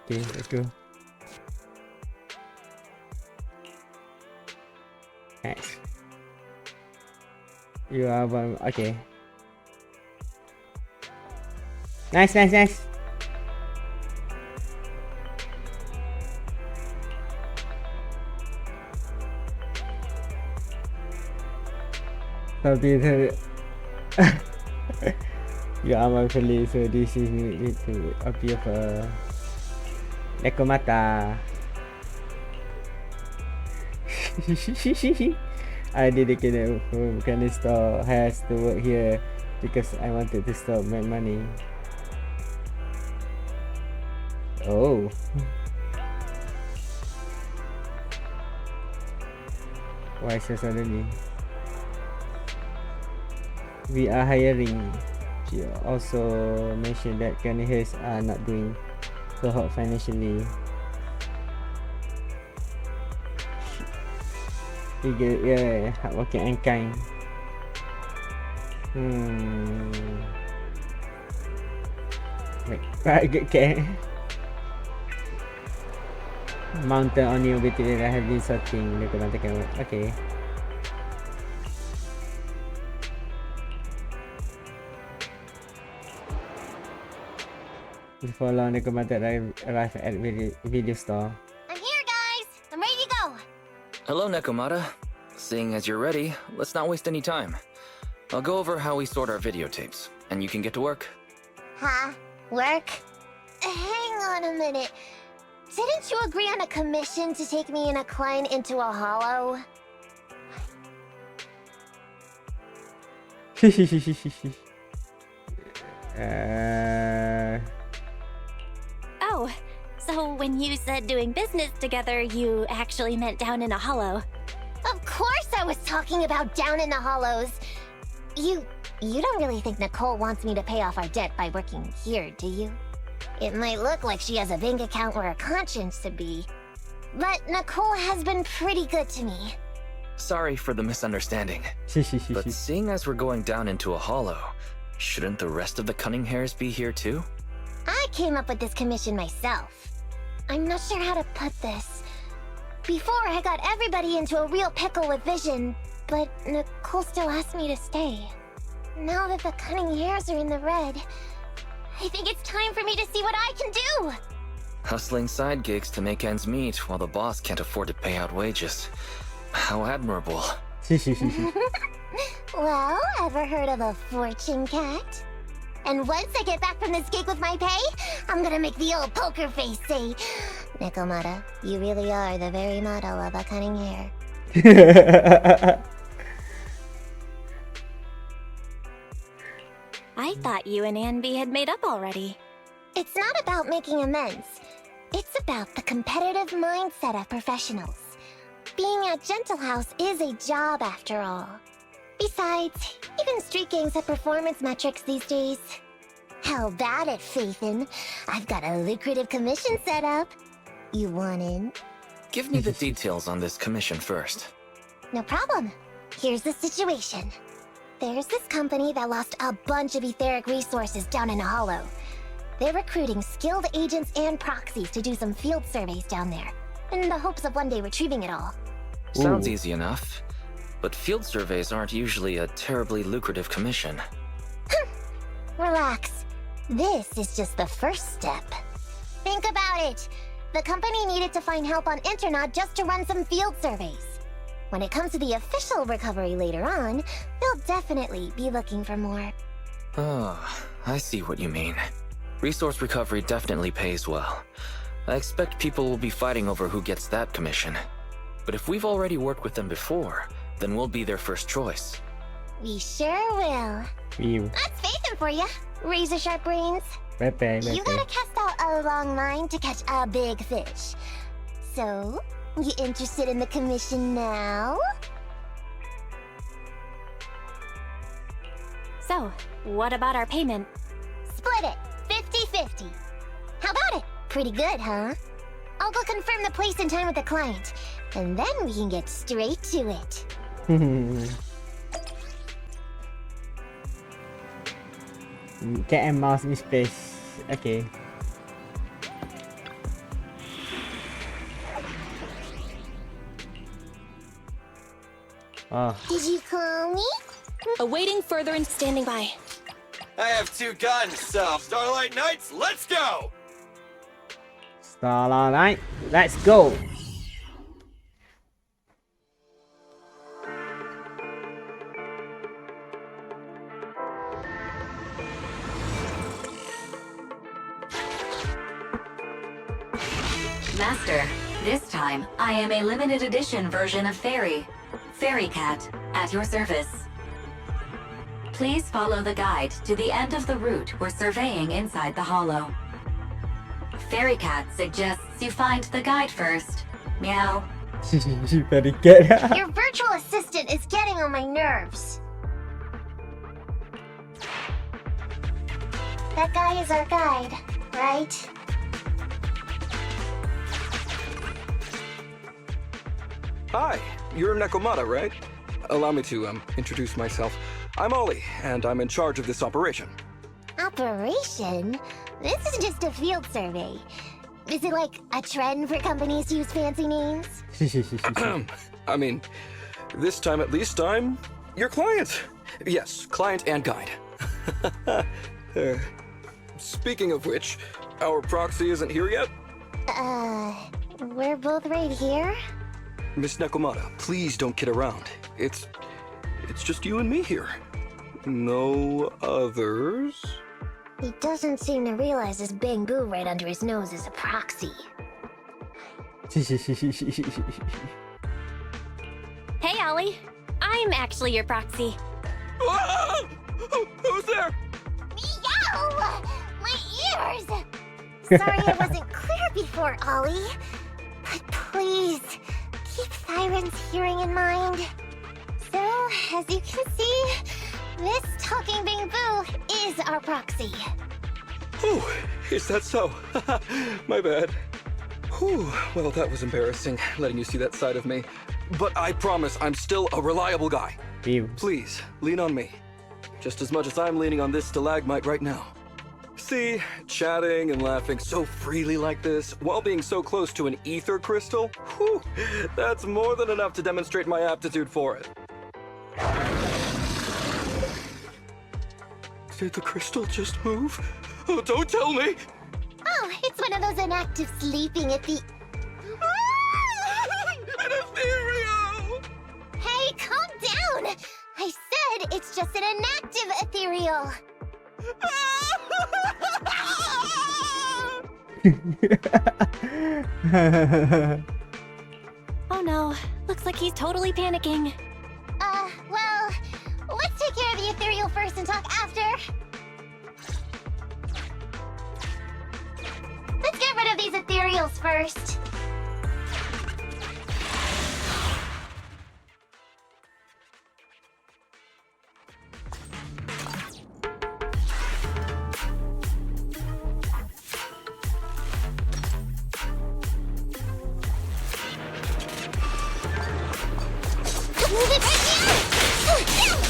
Okay, let's go. Nice. You are one. Okay. Nice. So this you are my police, so this is need to appear for Nekomiya. I dedicated from candy store has to work here because I wanted to stop make money. Oh. Why so suddenly? We are hiring. She also mentioned that candidates are not doing so hot financially. Yeah, hardworking and kind. Wait, okay. Mountain on your ability that I have been sorting. Okay. Before long, Nekomiya arrived at video store. I'm here, guys. I'm ready to go. Hello, Nekomiya. Seeing as you're ready, let's not waste any time. I'll go over how we sort our videotapes, and you can get to work. Huh? Work? Hang on a minute. Didn't you agree on a commission to take me and a client into a hollow? Oh, so when you said doing business together, you actually meant down in a hollow. Of course I was talking about down in the hollows. You don't really think Nicole wants me to pay off our debt by working here, do you? It might look like she has a bank account where a conscience to be, but Nicole has been pretty good to me. Sorry for the misunderstanding. But seeing as we're going down into a hollow, shouldn't the rest of the cunning hairs be here too? I came up with this commission myself. I'm not sure how to put this. Before, I got everybody into a real pickle with vision, but Nicole still asked me to stay. Now that the cunning hairs are in the red, I think it's time for me to see what I can do! Hustling side gigs to make ends meet while the boss can't afford to pay out wages. How admirable. Well, ever heard of a fortune cat? And once I get back from this gig with my pay, I'm gonna make the old poker face say, Nekomiya, you really are the very model of a cunning hair. I thought you and Anby had made up already. It's not about making amends. It's about the competitive mindset of professionals. Being at Gentle House is a job after all. Besides, even street gangs have performance metrics these days. How about it, Faithin? I've got a lucrative commission set up. You want in? Give me the details on this commission first. No problem. Here's the situation. There's this company that lost a bunch of etheric resources down in a hollow. They're recruiting skilled agents and proxies to do some field surveys down there, in the hopes of one day retrieving it all. Sounds easy enough. But field surveys aren't usually a terribly lucrative commission. Relax. This is just the first step. Think about it. The company needed to find help on Internet just to run some field surveys. When it comes to the official recovery later on, they'll definitely be looking for more. Oh, I see what you mean. Resource recovery definitely pays well. I expect people will be fighting over who gets that commission. But if we've already worked with them before, then we'll be their first choice. We sure will. That's Faithin for you, razor sharp brains. You gotta cast out a long line to catch a big fish. So, you interested in the commission now? So, what about our payment? Split it, 50-50. How about it? Pretty good, huh? I'll go confirm the place and time with the client, and then we can get straight to it. Cat and mouse in space. Okay. Oh, Did you call me? Awaiting further and standing by. I have 2 guns, so Starlight Knights, let's go! Starlight, let's go. Master, this time I am a limited edition version of Fairy Cat, at your service. Please follow the guide to the end of the route we're surveying inside the hollow. Fairy Cat suggests you find the guide first. Meow. You better get out. Your virtual assistant is getting on my nerves. That guy is our guide, right? Hi, you're Nekomiya, right? Allow me to, introduce myself. I'm Ollie, and I'm in charge of this operation. Operation? This is just a field survey. Is it like a trend for companies to use fancy names? I mean, this time at least I'm your client. Yes, client and guide. Speaking of which, our proxy isn't here yet? We're both right here? Miss Nekomiya, please don't kid around. It's just you and me here. No others? He doesn't seem to realize this bamboo right under his nose is a proxy. Hey, Ollie. I'm actually your proxy. Ah! Who's there? Meow! My ears! Sorry I wasn't clear before, Ollie. But please, keep Siren's hearing in mind. So, as you can see, this talking bamboo is our proxy. Oh, is that so? My bad. Whew, well, that was embarrassing, letting you see that side of me. But I promise I'm still a reliable guy. Please, lean on me. Just as much as I'm leaning on this stalagmite right now. See, chatting and laughing so freely like this, while being so close to an ether crystal, whew, that's more than enough to demonstrate my aptitude for it. Did the crystal just move? Oh, don't tell me! Oh, it's one of those inactive sleeping at the... An ethereal! Hey, calm down! I said it's just an inactive ethereal. Oh no, looks like he's totally panicking. Well, let's take care of the ethereal first and talk after. Let's get rid of these ethereals first. Move it right here!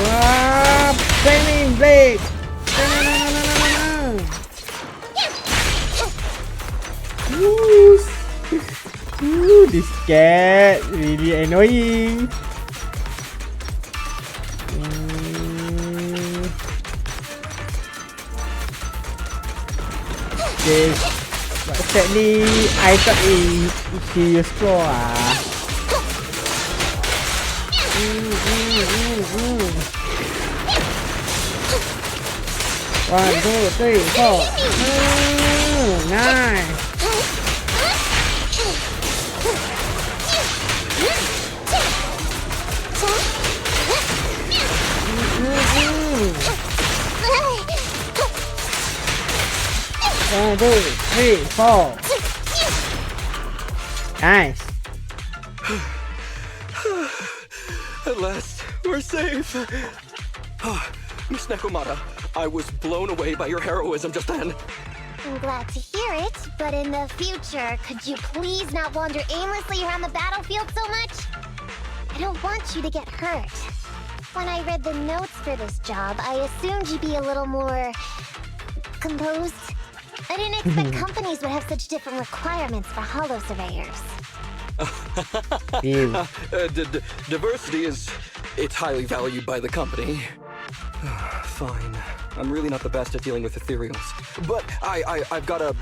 Wow, Flaming Blade! Ooh, this cat really annoying. Okay, what's ni? I thought he used claw ah. One, two, three, four. Nice. One, two, three, four. Nice. At last, we're safe. Miss Nekomiya, I was blown away by your heroism just then. I'm glad to hear it, but in the future, could you please not wander aimlessly around the battlefield so much? I don't want you to get hurt. When I read the notes for this job, I assumed you'd be a little more composed. I didn't expect companies would have such different requirements for holo surveyors. Diversity it's highly valued by the company. Fine. I'm really not the best at dealing with ethereals. But I've got a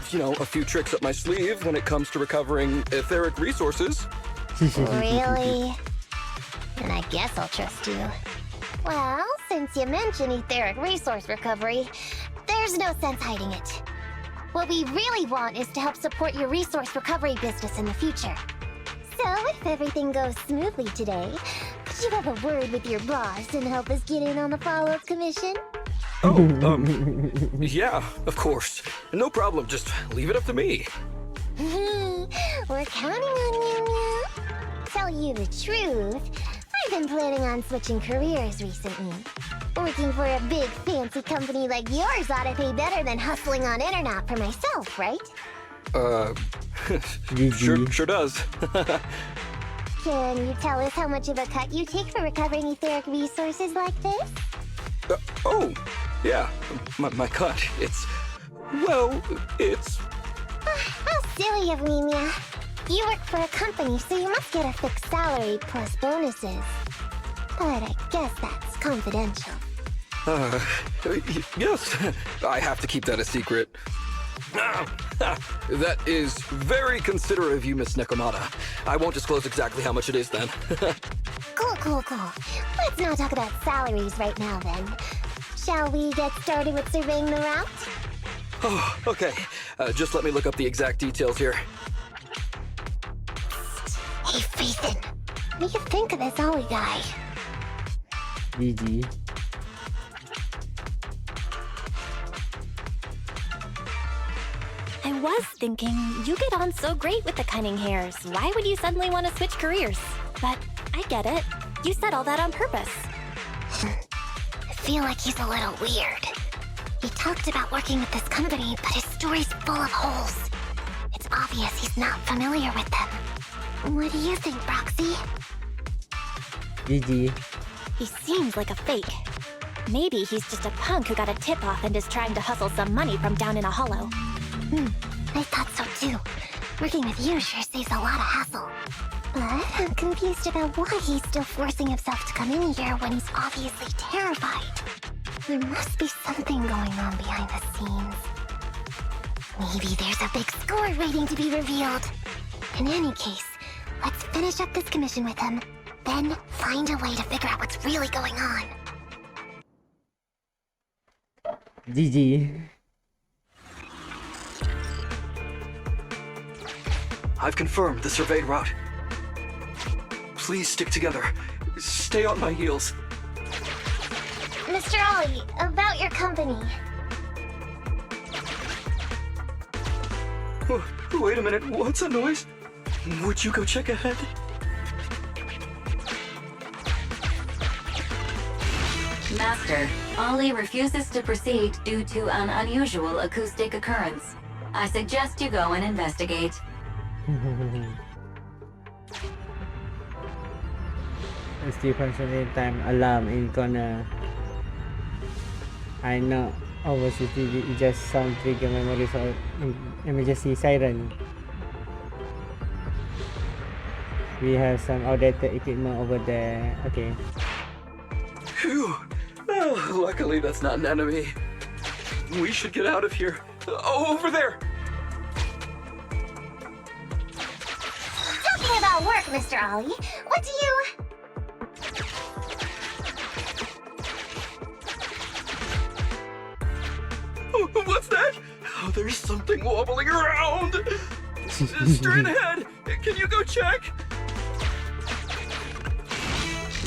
few tricks up my sleeve when it comes to recovering etheric resources. Really? And I guess I'll trust you. Well, since you mentioned etheric resource recovery, there's no sense hiding it. What we really want is to help support your resource recovery business in the future. So, if everything goes smoothly today, could you have a word with your boss and help us get in on the follow-up commission? Oh, yeah, of course. No problem, just leave it up to me. We're counting on you. Tell you the truth, I've been planning on switching careers recently. Working for a big fancy company like yours ought to pay better than hustling on internet for myself, right? Sure does. Can you tell us how much of a cut you take for recovering etheric resources like this? Oh, yeah, my cut, it's... How silly of me, Mia. You work for a company, so you must get a fixed salary plus bonuses. But I guess that's confidential. Yes, I have to keep that a secret. That is very considerate of you, Miss Nekomiya. I won't disclose exactly how much it is then. Cool. Let's not talk about salaries right now then. Shall we get started with surveying the route? Oh, okay. Just let me look up the exact details here. Hey, Ethan. What do you think of this Ollie guy? GG. I was thinking, you get on so great with the cunning hairs. Why would you suddenly want to switch careers? But I get it. You said all that on purpose. I feel like he's a little weird. He talked about working with this company, but his story's full of holes. It's obvious he's not familiar with them. What do you think, Roxy? GG. He seems like a fake. Maybe he's just a punk who got a tip-off and is trying to hustle some money from down in a hollow. I thought so too. Working with you sure saves a lot of hassle. But I'm confused about why he's still forcing himself to come in here when he's obviously terrified. There must be something going on behind the scenes. Maybe there's a big score waiting to be revealed. In any case, let's finish up this commission with him, then find a way to figure out what's really going on. GG. I've confirmed the surveyed route. Please stick together. Stay on my heels. Mr. Ollie, about your company. Wait a minute, what's that noise? Would you go check ahead? Master, Ollie refuses to proceed due to an unusual acoustic occurrence. I suggest you go and investigate. Still functioning time alarm in corner. I know overseas TV it just sound trigger memories or emergency siren. We have some outdated equipment over there. Okay. Phew. Oh, luckily that's not an enemy. We should get out of here. Over there! Talking about work, Mr. Ollie, what do you... What's that? Oh, there's something wobbling around! Straight ahead! Can you go check?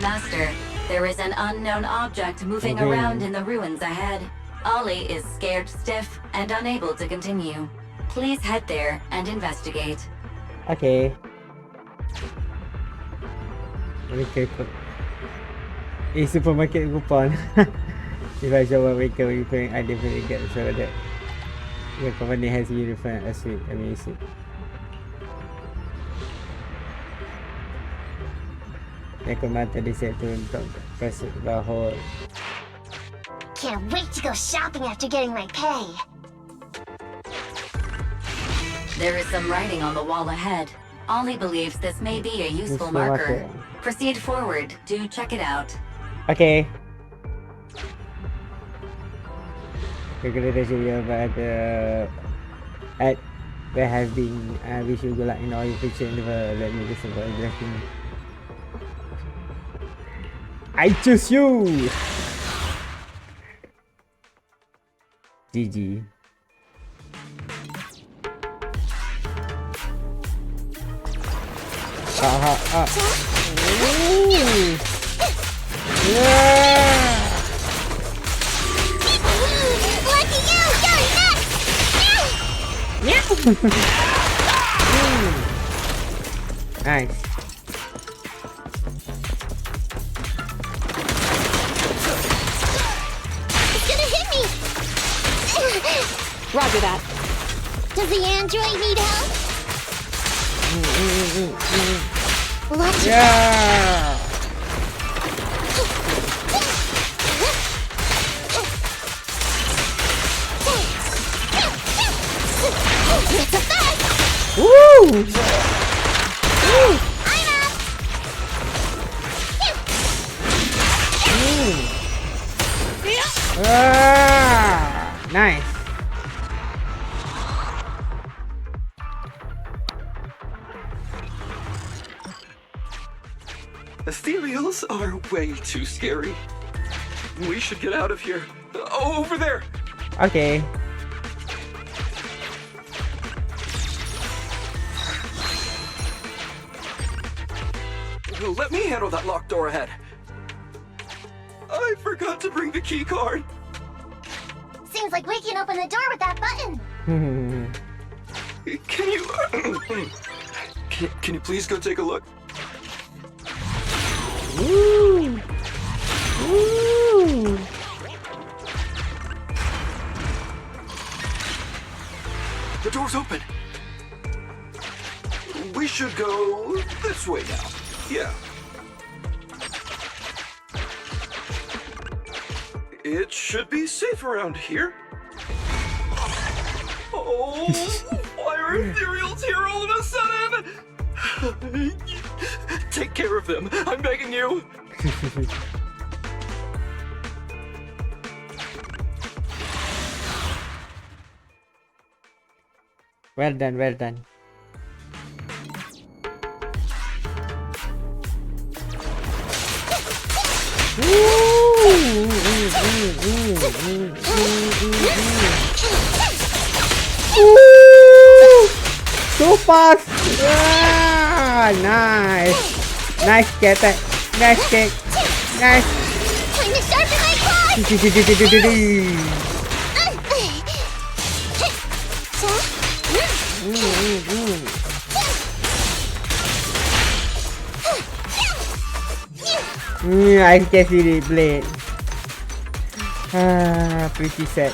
Master, there is an unknown object moving around in the ruins ahead. Ollie is scared stiff and unable to continue. Please head there and investigate. Okay. Supermarket coupon. If I show a vehicle repairing, I definitely get so that the company has you refund a suite. I mean, see. Nekomiya decided to press the whole. Can't wait to go shopping after getting my pay. There is some writing on the wall ahead. Ollie believes this may be a useful Useful marker. marker. Proceed forward. Do check it out. Okay. Congratulations, you have at there has been wish you good luck in all your future endeavor. Let me listen for interesting. I choose you. GG. Ooh. Yeah. Lucky you! You're next! Nice. It's gonna hit me! Roger that. Does the android need help? Watch Yeah. It's a fight! Woo! I'm up! Nice. Ethereals are way too scary. We should get out of here. Over there! Okay. Let me handle that locked door ahead. I forgot to bring the key card. Seems like we can open the door with that button. Can you... can you please go take a look? Woo! Woo! The door's open. We should go this way now. Yeah. It should be safe around here. Oh, why are Ethereals here all of a sudden? Take care of them. I'm begging you. Well done, well done. So fast! Ah, nice! Nice get that! Nice kick! Nice! Time to sharpen my claws! I can see the blade. Ah, pretty sad.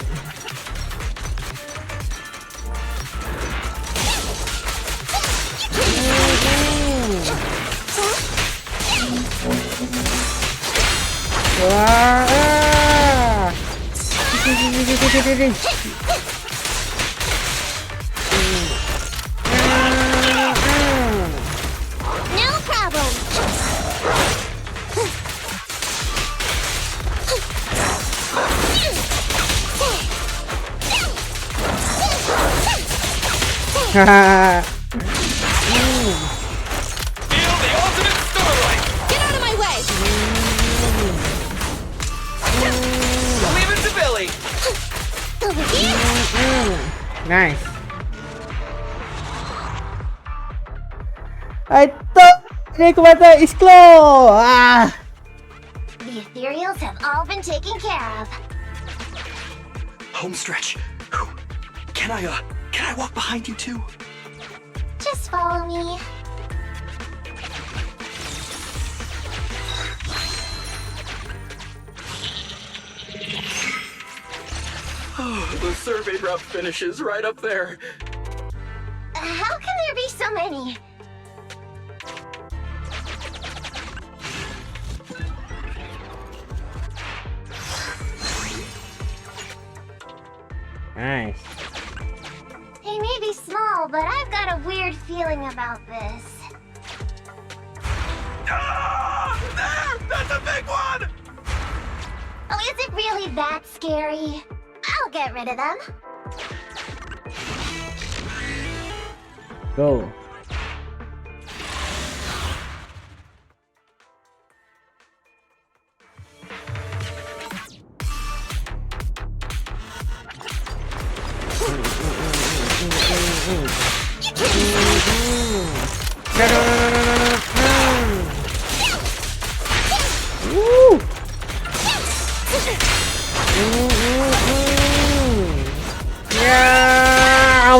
Ah! No problem! Haha. Feel the ultimate starlight! Get out of my way! Leave it to Billy! Over here? Nice. I thought Nekomiya is close. Ah. The Ethereals have all been taken care of. Home stretch. Can I walk behind you too? Just follow me. Oh, the survey route finishes right up there. How can there be so many? Nice. They may be small, know, but I've got a weird feeling about this. Ah! There! That's a big one! Oh, is it really that scary? I'll get rid of them. Go. Woo! Yeah!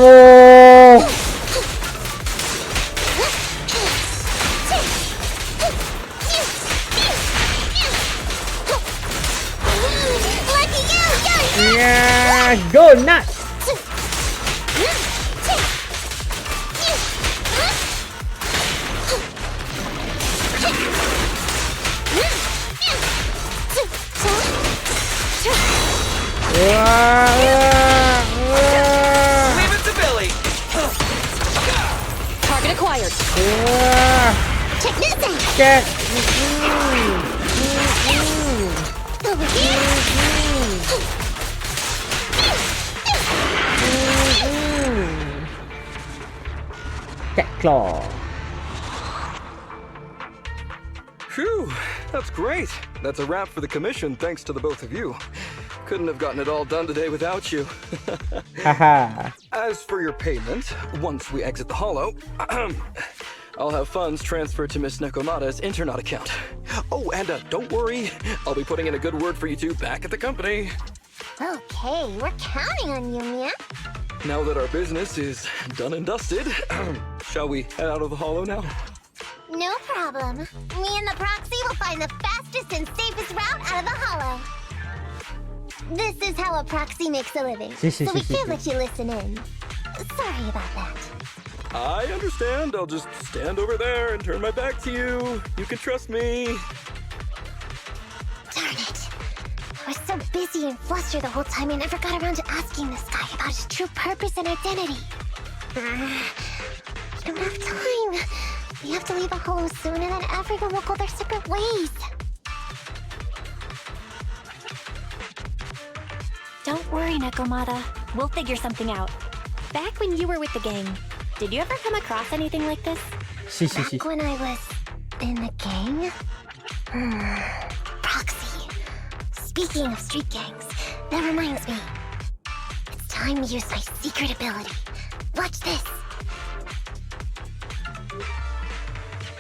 Lucky you! Yeah! Go nuts! Leave it to Billy! Target acquired. Check this out! Get. Over here! Get claw. Phew, that's great. That's a wrap for the commission, thanks to the both of you. Couldn't have gotten it all done today without you. Haha. As for your payment, once we exit the hollow, I'll have funds transferred to Miss Nekomiya's Internet account. Oh, and don't worry, I'll be putting in a good word for you two back at the company. Okay, we're counting on you, Mia. Now that our business is done and dusted, shall we head out of the hollow now? No problem. Me and the proxy will find the fastest and safest route out of the hollow. This is how a proxy makes a living, so we can't let you listen in. Sorry about that. I understand. I'll just stand over there and turn my back to you. You can trust me. Darn it. I was so busy and flustered the whole time I never got around to asking this guy about his true purpose and identity. We don't have time. We have to leave the hollow soon and then everyone will go their separate ways. Don't worry, Nekomiya. We'll figure something out. Back when you were with the gang, did you ever come across anything like this? Back when I was in the gang? Proxy. Speaking of street gangs, that reminds me. It's time to use my secret ability. Watch this.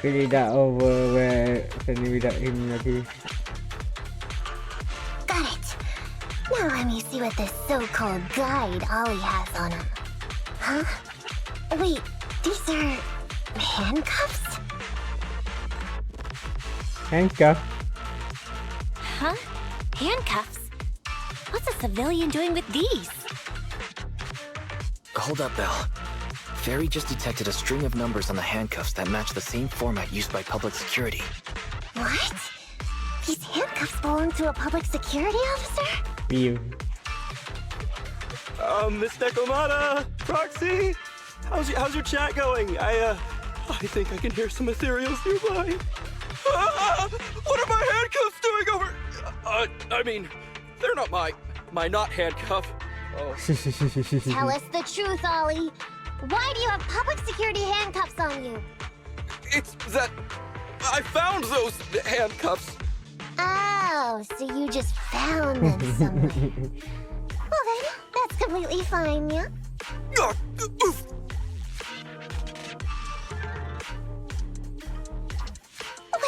Really that over where suddenly without him lagi. Got it. Now let me see what this so-called guide Ollie has on him. Huh? Wait, these are handcuffs? Handcuff. Huh? Handcuffs? What's a civilian doing with these? Hold up, Belle. Fairy just detected a string of numbers on the handcuffs that match the same format used by public security. What? These handcuffs belong to a public security officer? You. Miss Nekomiya, Proxy, how's your chat going? I think I can hear some Ethereals nearby. What are my handcuffs doing over? I mean, they're not my not handcuff. Oh. Tell us the truth, Ollie. Why do you have public security handcuffs on you? It's that I found those handcuffs. Oh, so you just found them somewhere. Well then, that's completely fine, yeah?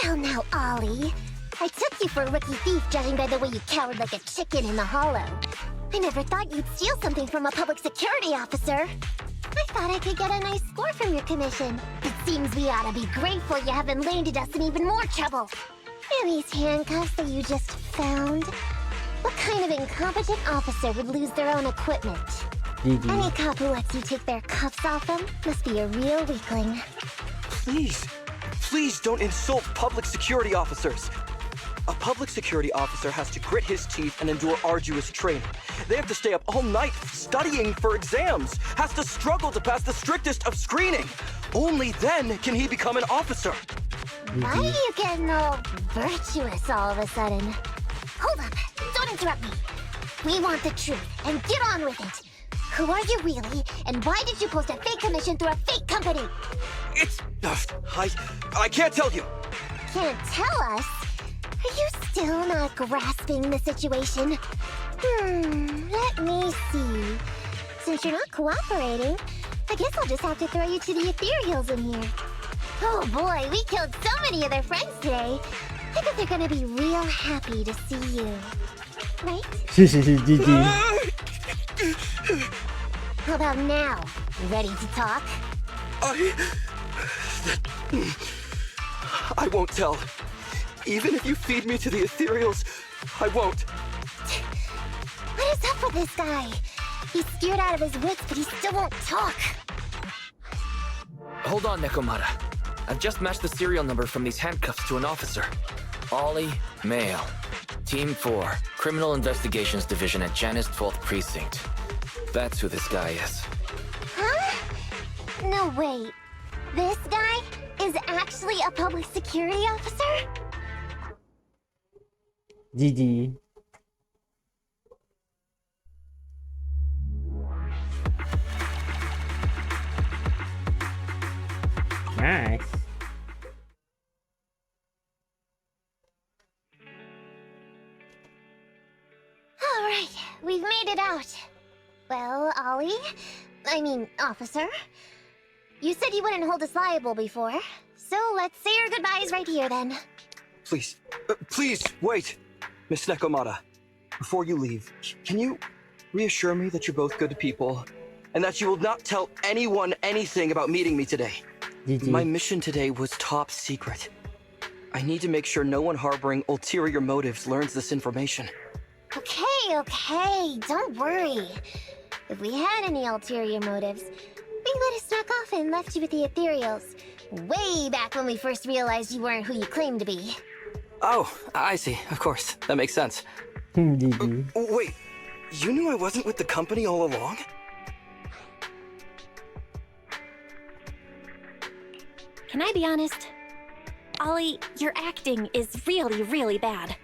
Well now, Ollie. I took you for a rookie thief judging by the way you cowered like a chicken in the hollow. I never thought you'd steal something from a public security officer. I thought I could get a nice score from your commission. It seems we ought to be grateful you haven't landed us in even more trouble. And these handcuffs that you just found? What kind of incompetent officer would lose their own equipment? Any cop who lets you take their cuffs off them must be a real weakling. Please don't insult public security officers. A public security officer has to grit his teeth and endure arduous training. They have to stay up all night studying for exams, has to struggle to pass the strictest of screening. Only then can he become an officer. Why are you getting all virtuous all of a sudden? Hold up, don't interrupt me. We want the truth, and get on with it. Who are you really, and why did you post a fake commission through a fake company? It's... I can't tell you. Can't tell us? Are you still not grasping the situation? Let me see. Since you're not cooperating, I guess I'll just have to throw you to the Ethereals in here. Oh boy, we killed so many of their friends today. I bet they're gonna be real happy to see you. Right? GG. How about now? Ready to talk? I won't tell. Even if you feed me to the Ethereals, I won't. What is up with this guy? He's scared out of his wits, but he still won't talk. Hold on, Nekomiya. I've just matched the serial number from these handcuffs to an officer. Ollie, male. Team 4, Criminal Investigations Division at Janus 12th Precinct. That's who this guy is. Huh? No, wait. This guy is actually a public security officer? GG. Nice. Alright, we've made it out. Well, officer. You said you wouldn't hold us liable before, so let's say our goodbyes right here then. Please, please, wait. Miss Nekomiya, before you leave, can you reassure me that you're both good people, and that you will not tell anyone anything about meeting me today? My mission today was top secret. I need to make sure no one harboring ulterior motives learns this information. Okay, don't worry. If we had any ulterior motives, we would have snuck off and left you with the Ethereals. Way back when we first realized you weren't who you claimed to be. Oh, I see. Of course. That makes sense. Wait, you knew I wasn't with the company all along? Can I be honest? Ollie, your acting is really, really bad.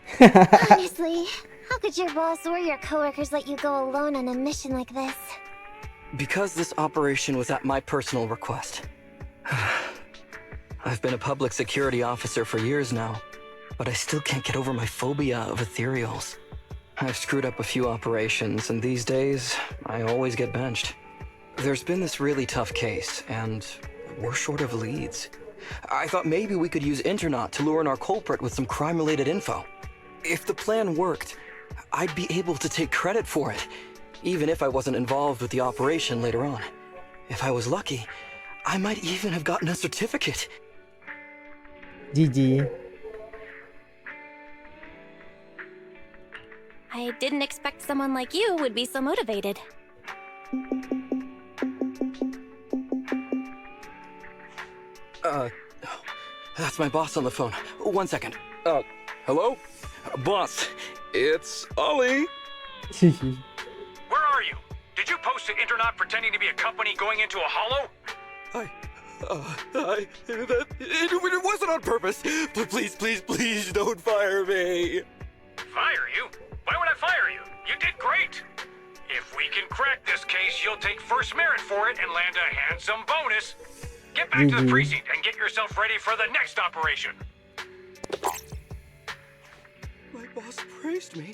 Honestly, how could your boss or your coworkers let you go alone on a mission like this? Because this operation was at my personal request. I've been a public security officer for years now, but I still can't get over my phobia of Ethereals. I've screwed up a few operations, and these days, I always get benched. There's been this really tough case, and we're short of leads. I thought maybe we could use Internet to lure in our culprit with some crime-related info. If the plan worked, I'd be able to take credit for it, even if I wasn't involved with the operation later on. If I was lucky, I might even have gotten a certificate. GG. I didn't expect someone like you would be so motivated. That's my boss on the phone. 1 second. Hello? Boss, it's Ollie. Where are you? Did you post to Internet pretending to be a company going into a hollow? It wasn't on purpose. But please don't fire me. Fire you? Why would I fire you? You did great. If we can crack this case, you'll take first merit for it and land a handsome bonus. Get back to the precinct and get yourself ready for the next operation. My boss praised me.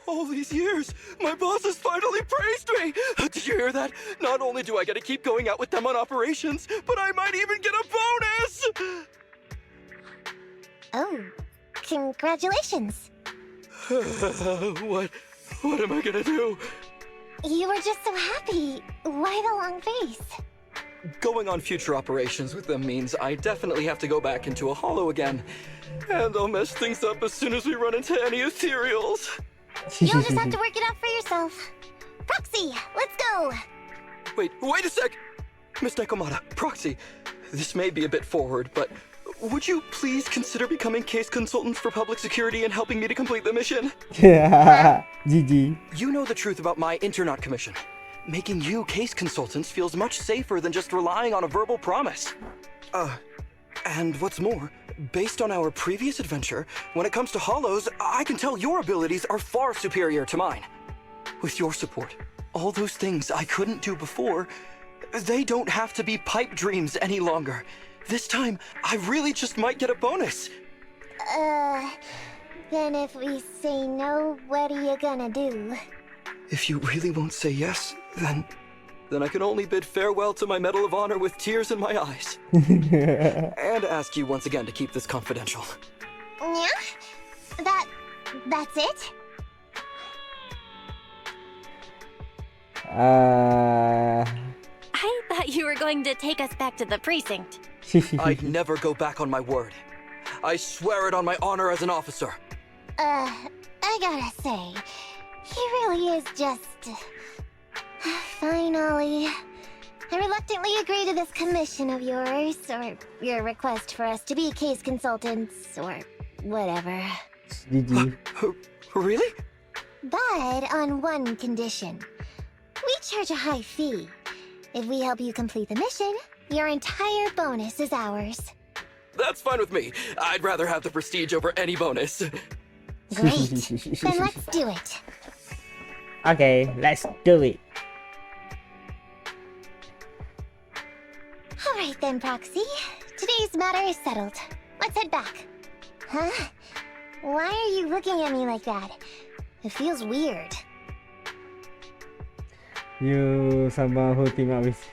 All these years, my boss has finally praised me! Did you hear that? Not only do I get to keep going out with them on operations, but I might even get a bonus! Oh, congratulations. What am I gonna do? You were just so happy. Why the long face? Going on future operations with them means I definitely have to go back into a hollow again. And I'll mess things up as soon as we run into any Ethereals. You'll just have to work it out for yourself. Proxy, let's go! Wait a sec! Miss Nekomiya, Proxy, this may be a bit forward, but would you please consider becoming case consultants for public security and helping me to complete the mission? GG. You know the truth about my Internaut commission. Making you case consultants feels much safer than just relying on a verbal promise. And what's more, based on our previous adventure, when it comes to hollows, I can tell your abilities are far superior to mine. With your support, all those things I couldn't do before, they don't have to be pipe dreams any longer. This time, I really just might get a bonus. Then if we say no, what are you gonna do? If you really won't say yes, then I can only bid farewell to my Medal of Honor with tears in my eyes. And ask you once again to keep this confidential. Yeah? That's it? I thought you were going to take us back to the precinct. I'd never go back on my word. I swear it on my honor as an officer. I gotta say, he really is just... Fine, Ollie. I reluctantly agree to this commission of yours, or your request for us to be case consultants, or whatever. Really? But on one condition. We charge a high fee. If we help you complete the mission, your entire bonus is ours. That's fine with me. I'd rather have the prestige over any bonus. Great. Then let's do it. Okay, let's do it. Alright then, Proxy. Today's matter is settled. Let's head back. Huh? Why are you looking at me like that? It feels weird. You someone who team up with...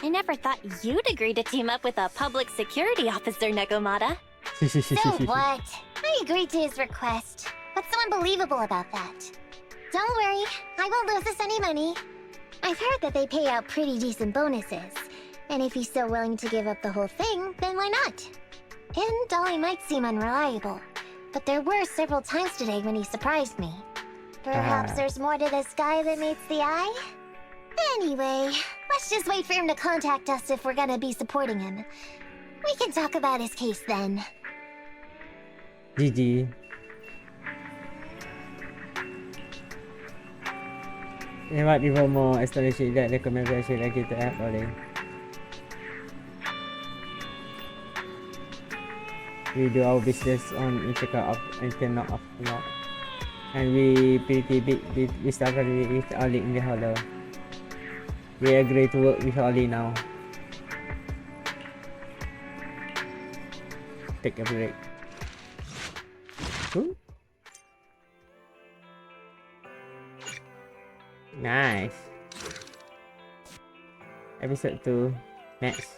I never thought you'd agree to team up with a public security officer, Nekomiya. So what? I agreed to his request. What's so unbelievable about that? Don't worry, I won't lose us any money. I've heard that they pay out pretty decent bonuses. And if he's so willing to give up the whole thing, then why not? And Dolly might seem unreliable, but there were several times today when he surprised me. Perhaps there's more to this guy than meets the eye? Anyway, let's just wait for him to contact us if we're gonna be supporting him. We can talk about his case then. GG. Ini buat even more astonishing that recommendation lagi to add oleh. We do our business on internal off, and we pretty big. We started with Oli in the hollow. We agree to work with Oli now. Take a break. Ooh. Nice. Episode 2 next.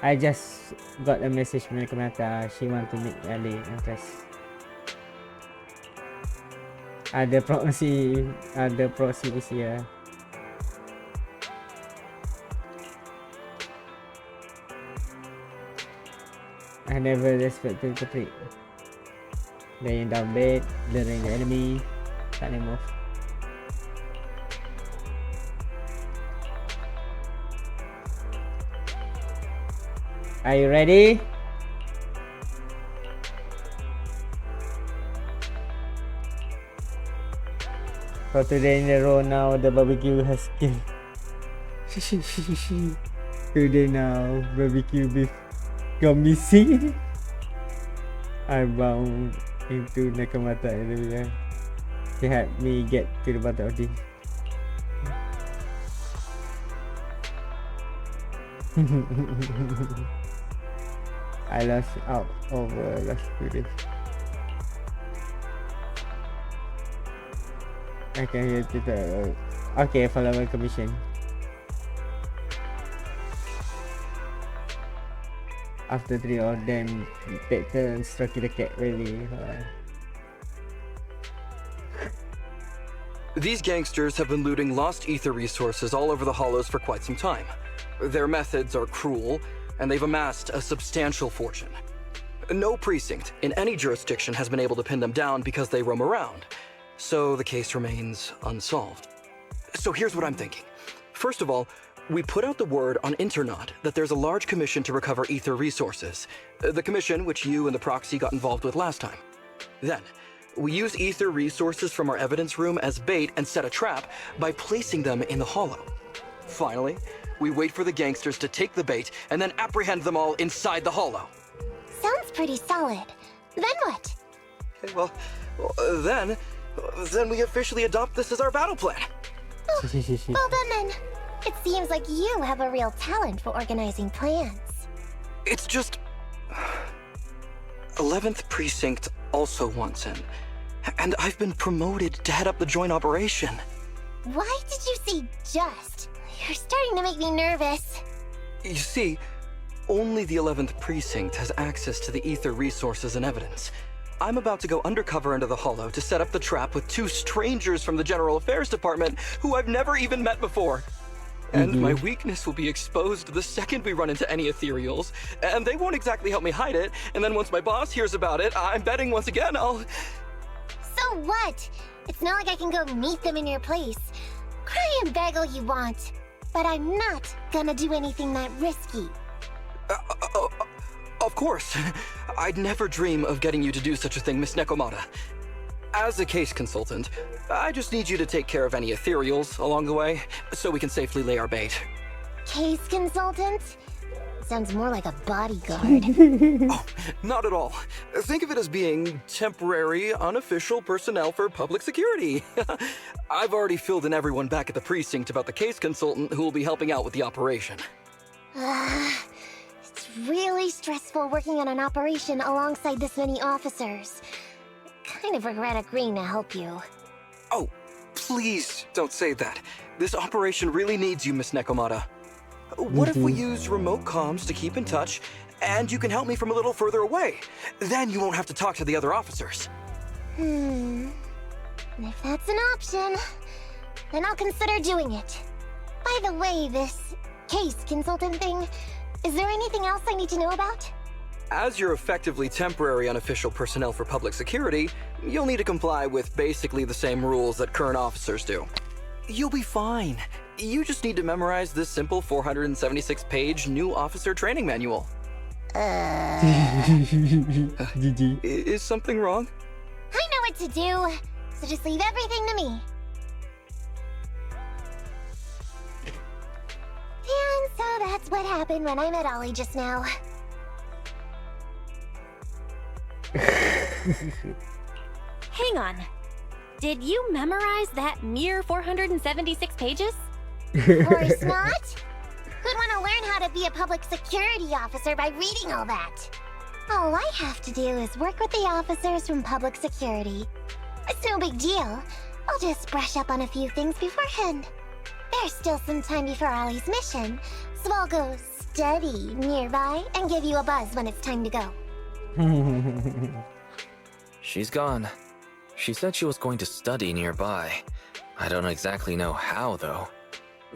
I just got a message from Nekomiya. She want to meet Ali and press. Ada proxy this year. I never respected the trick. Laying down bed, blurring the enemy, can't move. Are you ready? For today in the row now, the barbecue has killed. Today now, barbecue beef gone missing. I bound into Nekomiya area. He helped me get to the bottom of this. I lost out over last few days. I can hear the okay, follow my commission. After 3 of them take turns stroking the cat really. These gangsters have been looting lost ether resources all over the hollows for quite some time. Their methods are cruel, and they've amassed a substantial fortune. No precinct in any jurisdiction has been able to pin them down because they roam around, so the case remains unsolved. So here's what I'm thinking. First of all, we put out the word on Internet that there's a large commission to recover ether resources. The commission which you and the proxy got involved with last time. Then, we use ether resources from our evidence room as bait and set a trap by placing them in the hollow. Finally, we wait for the gangsters to take the bait and then apprehend them all inside the hollow. Sounds pretty solid. Then what? Okay, well, then we officially adopt this as our battle plan. Well then, it seems like you have a real talent for organizing plans. It's just... 11th Precinct also wants in, and I've been promoted to head up the joint operation. Why did you say just? You're starting to make me nervous. You see, only the 11th Precinct has access to the ether resources and evidence. I'm about to go undercover into the hollow to set up the trap with 2 strangers from the General Affairs Department who I've never even met before. And my weakness will be exposed the second we run into any Ethereals, and they won't exactly help me hide it, and then once my boss hears about it, I'm betting once again I'll... So what? It's not like I can go meet them in your place. Cry and beg all you want, but I'm not gonna do anything that risky. Of course. I'd never dream of getting you to do such a thing, Miss Nekomiya. As a case consultant, I just need you to take care of any Ethereals along the way, so we can safely lay our bait. Case consultant? Sounds more like a bodyguard. Oh, not at all. Think of it as being temporary, unofficial personnel for public security. I've already filled in everyone back at the precinct about the case consultant who will be helping out with the operation. It's really stressful working on an operation alongside this many officers. Kind of regret agreeing to help you. Oh, please don't say that. This operation really needs you, Miss Nekomiya. What if we use remote comms to keep in touch, and you can help me from a little further away? Then you won't have to talk to the other officers. If that's an option, then I'll consider doing it. By the way, this case consultant thing, is there anything else I need to know about? As you're effectively temporary unofficial personnel for public security, you'll need to comply with basically the same rules that current officers do. You'll be fine. You just need to memorize this simple 476-page new officer training manual. Is something wrong? I know what to do, so just leave everything to me. And so that's what happened when I met Ollie just now. Hang on. Did you memorize that mere 476 pages? Of course not. Who'd want to learn how to be a public security officer by reading all that? All I have to do is work with the officers from public security. It's no big deal. I'll just brush up on a few things beforehand. There's still some time before Ollie's mission, so I'll go steady nearby and give you a buzz when it's time to go. She's gone. She said she was going to study nearby. I don't exactly know how, though.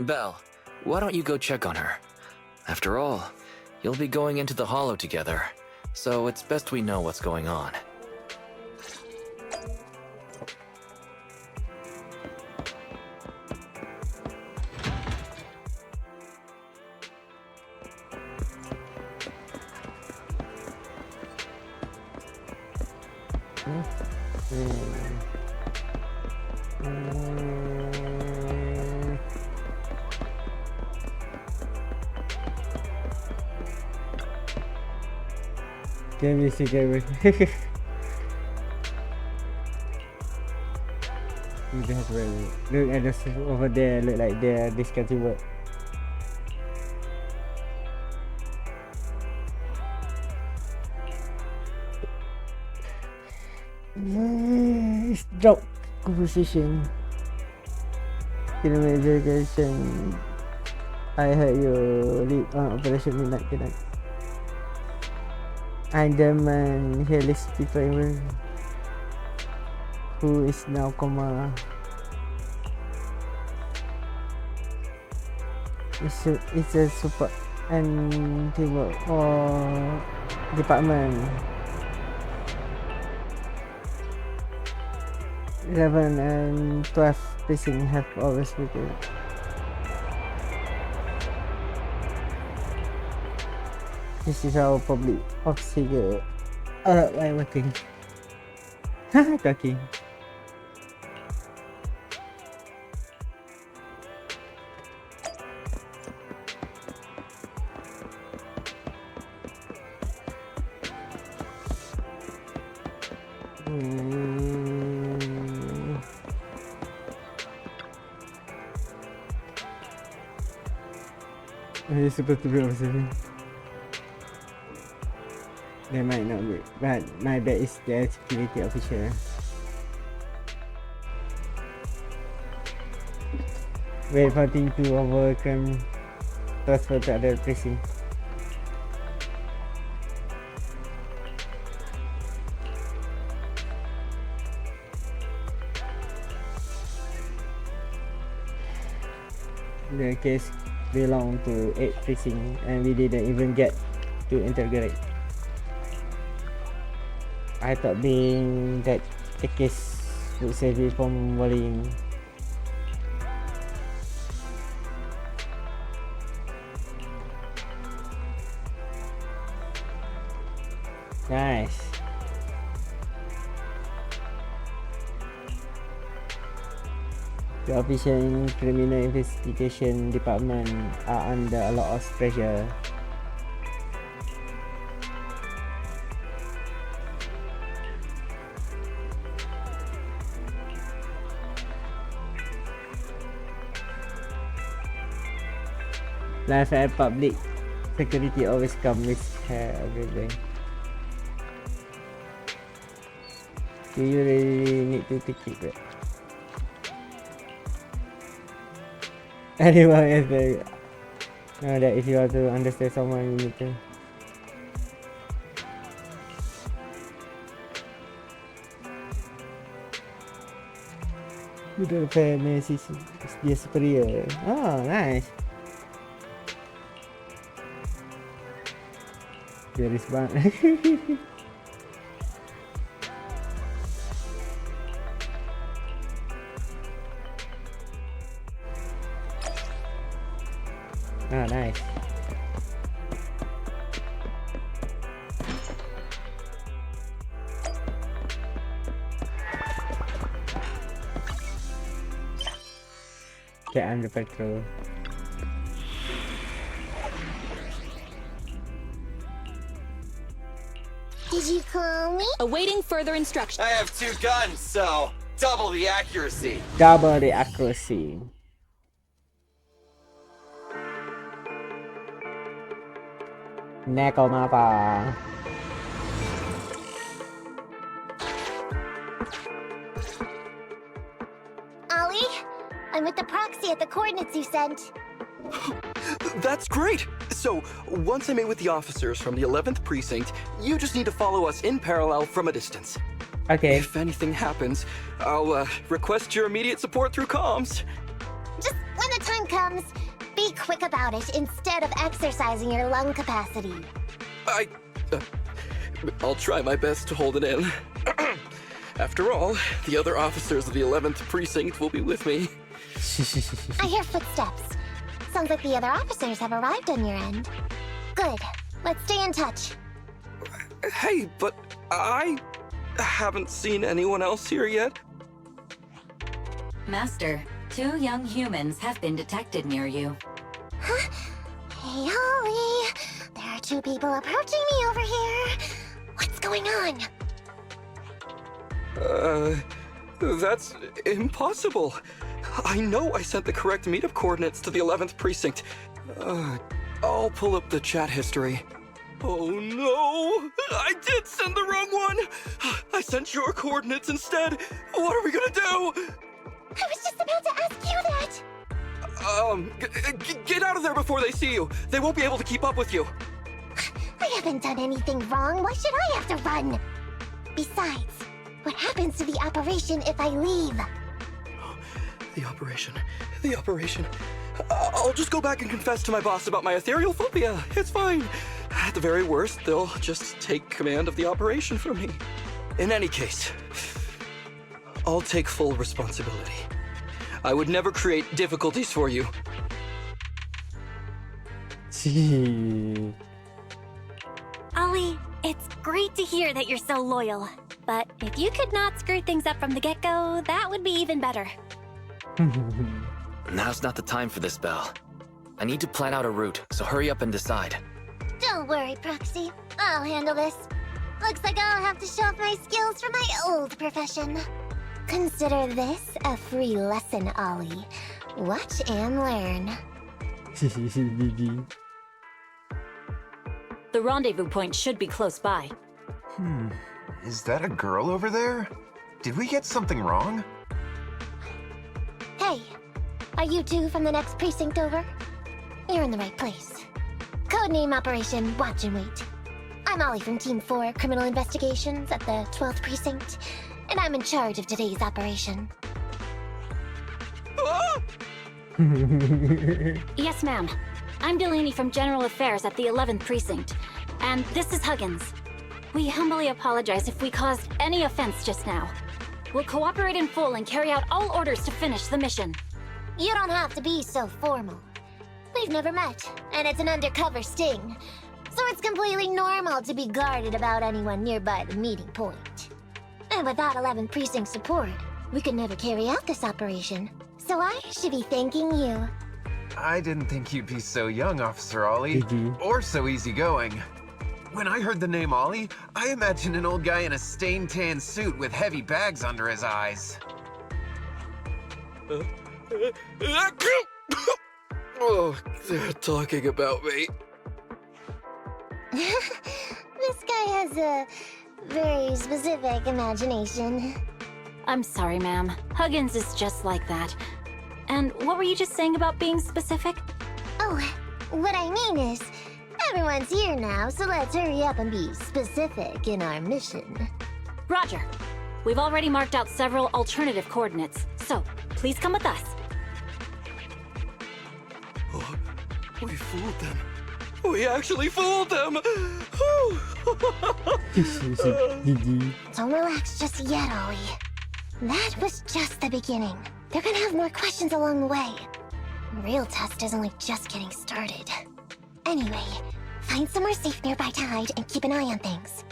Belle, why don't you go check on her? After all, you'll be going into the hollow together, so it's best we know what's going on. Can we see Gary? Look at this over there, look like they're discussing work. Drop composition. Kilometerization. I heard you lead on Operation Midnight tonight. I'm the man here list people who is now coma. It's a super and teamwork or department. 11 and 12 precinct have always been This is our public figure. I'm working. Talking. It's supposed to be observing. They might not be, but my bet is the security officer. Wait for thing to overcome, transfer to other precinct. The case belong to 8 precinct and we didn't even get to interrogate. I thought being that the case would save you from worrying. Nice. The official in criminal investigation department are under a lot of pressure. Life and public security always come with everything. Do you really need to take it? Anyone else there? Know that if you want to understand someone, you need to. You don't pay analysis is dia superior. Oh, nice. Garis banget. Oh, nice. Get under patrol. Did you call me? Awaiting further instruction. I have 2 guns, so double the accuracy. Double the accuracy. Nekomiya. Ollie, I'm with the proxy at the coordinates you sent. That's great! So, once I meet with the officers from the 11th precinct, you just need to follow us in parallel from a distance. Okay. If anything happens, I'll request your immediate support through comms. Just when the time comes, be quick about it instead of exercising your lung capacity. I'll try my best to hold it in. After all, the other officers of the 11th precinct will be with me. I hear footsteps. Sounds like the other officers have arrived on your end. Good. Let's stay in touch. Hey, but I haven't seen anyone else here yet. Master, 2 young humans have been detected near you. Huh? Hey, Holly. There are 2 people approaching me over here. What's going on? That's impossible. I know I sent the correct meetup coordinates to the 11th precinct. I'll pull up the chat history. Oh no! I did send the wrong one! I sent your coordinates instead! What are we gonna do? I was just about to ask you that! Get out of there before they see you! They won't be able to keep up with you! I haven't done anything wrong. Why should I have to run? Besides, what happens to the operation if I leave? The operation. I'll just go back and confess to my boss about my ethereal phobia. It's fine. At the very worst, they'll just take command of the operation from me. In any case, I'll take full responsibility. I would never create difficulties for you. Ollie, it's great to hear that you're so loyal. But if you could not screw things up from the get-go, that would be even better. Now's not the time for this, Belle. I need to plan out a route, so hurry up and decide. Don't worry, Proxy. I'll handle this. Looks like I'll have to show off my skills from my old profession. Consider this a free lesson, Ollie. Watch and learn. The rendezvous point should be close by. Is that a girl over there? Did we get something wrong? Hey, are you two from the next precinct over? You're in the right place. Codename Operation Watch and Wait. I'm Ollie from Team 4 Criminal Investigations at the 12th Precinct, and I'm in charge of today's operation. Yes, ma'am. I'm Delaney from General Affairs at the 11th Precinct, and this is Huggins. We humbly apologize if we caused any offense just now. We'll cooperate in full and carry out all orders to finish the mission. You don't have to be so formal. We've never met, and it's an undercover sting. So it's completely normal to be guarded about anyone nearby the meeting point. And without 11th Precinct support, we could never carry out this operation. So I should be thanking you. I didn't think you'd be so young, Officer Ollie. Or so easygoing. When I heard the name Ollie, I imagined an old guy in a stained tan suit with heavy bags under his eyes. Oh, they're talking about me. This guy has a very specific imagination. I'm sorry, ma'am. Huggins is just like that. And what were you just saying about being specific? Oh, what I mean is, everyone's here now, so let's hurry up and be specific in our mission. Roger. We've already marked out several alternative coordinates, so please come with us. Oh, we fooled them. We actually fooled them! Don't relax just yet, Ollie. That was just the beginning. They're gonna have more questions along the way. The real test is only just getting started. Anyway, find somewhere safe nearby to hide and keep an eye on things.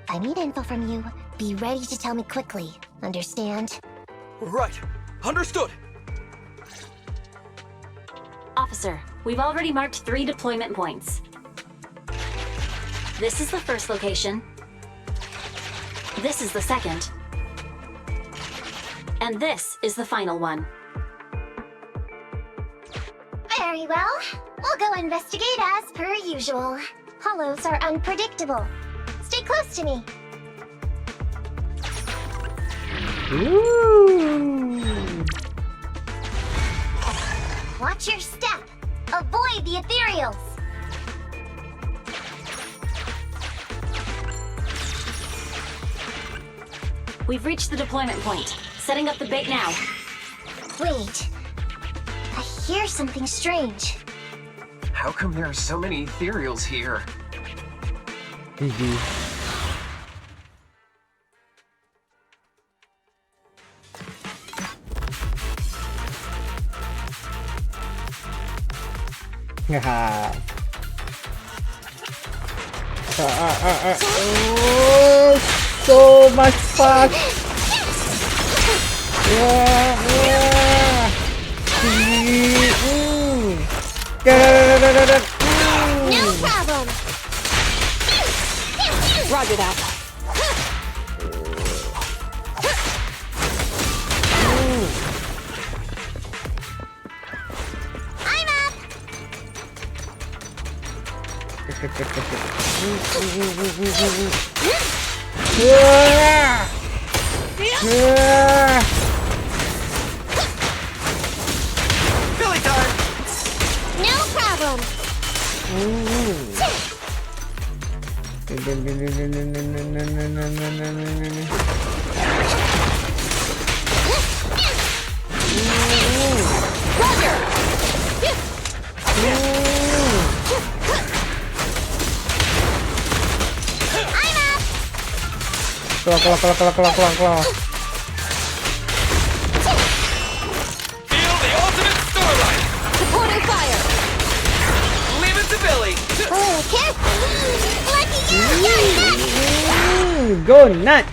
If I need info from you, be ready to tell me quickly. Understand? Right. Understood. Officer, we've already marked 3 deployment points. This is the first location. This is the second. And this is the final one. Very well. We'll go investigate as per usual. Hollows are unpredictable. Stay close to me. Ooh. Watch your step. Avoid the Ethereals. We've reached the deployment point. Setting up the bait now. Wait. I hear something strange. How come there are so many Ethereals here? Haha. Oh, so much fun! Yeah. No problem. Roger that. I'm up. Billy time! No problem. Claw. Feel the ultimate starlight! Supporting fire! Leave it to Billy! Oh, careful. Lucky Go nut!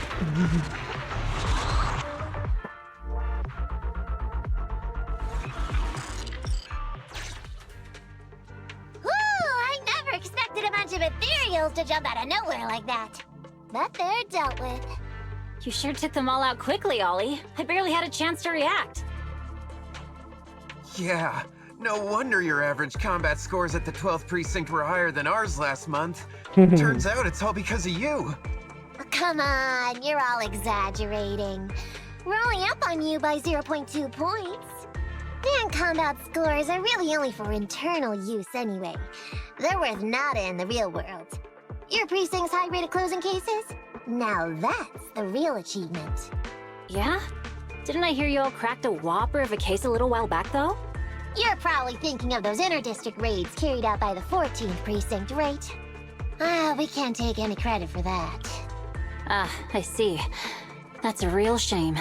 I never expected a bunch of ethereals to jump out of nowhere like that. But they're dealt with. You sure took them all out quickly, Ollie. I barely had a chance to react. Yeah, no wonder your average combat scores at the 12th precinct were higher than ours last month. Turns out it's all because of you. Oh, come on, you're all exaggerating. We're only up on you by 0.2 points. And combat scores are really only for internal use anyway. They're worth nada in the real world. Your precinct's high rate of closing cases? Now that's the real achievement. Yeah? Didn't I hear you all cracked a whopper of a case a little while back, though? You're probably thinking of those inter-district raids carried out by the 14th precinct, right? We can't take any credit for that. Ah, I see. That's a real shame.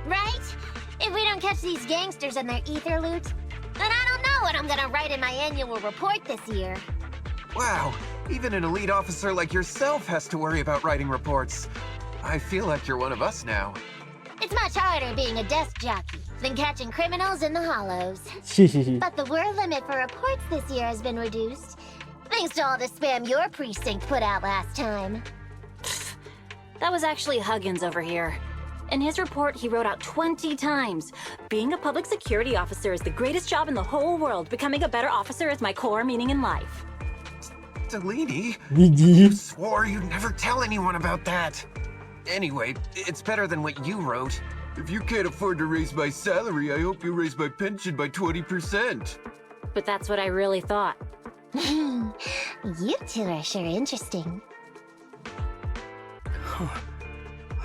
Right? If we don't catch these gangsters and their ether loot, then I don't know what I'm gonna write in my annual report this year. Wow, even an elite officer like yourself has to worry about writing reports. I feel like you're one of us now. It's much harder being a desk jockey than catching criminals in the hollows. But the word limit for reports this year has been reduced, thanks to all the spam your precinct put out last time. That was actually Huggins over here. In his report, he wrote out 20 times. Being a public security officer is the greatest job in the whole world. Becoming a better officer is my core meaning in life. Delaney, you swore you'd never tell anyone about that. Anyway, it's better than what you wrote. If you can't afford to raise my salary, I hope you raise my pension by 20%. But that's what I really thought. You two are sure interesting. Huh.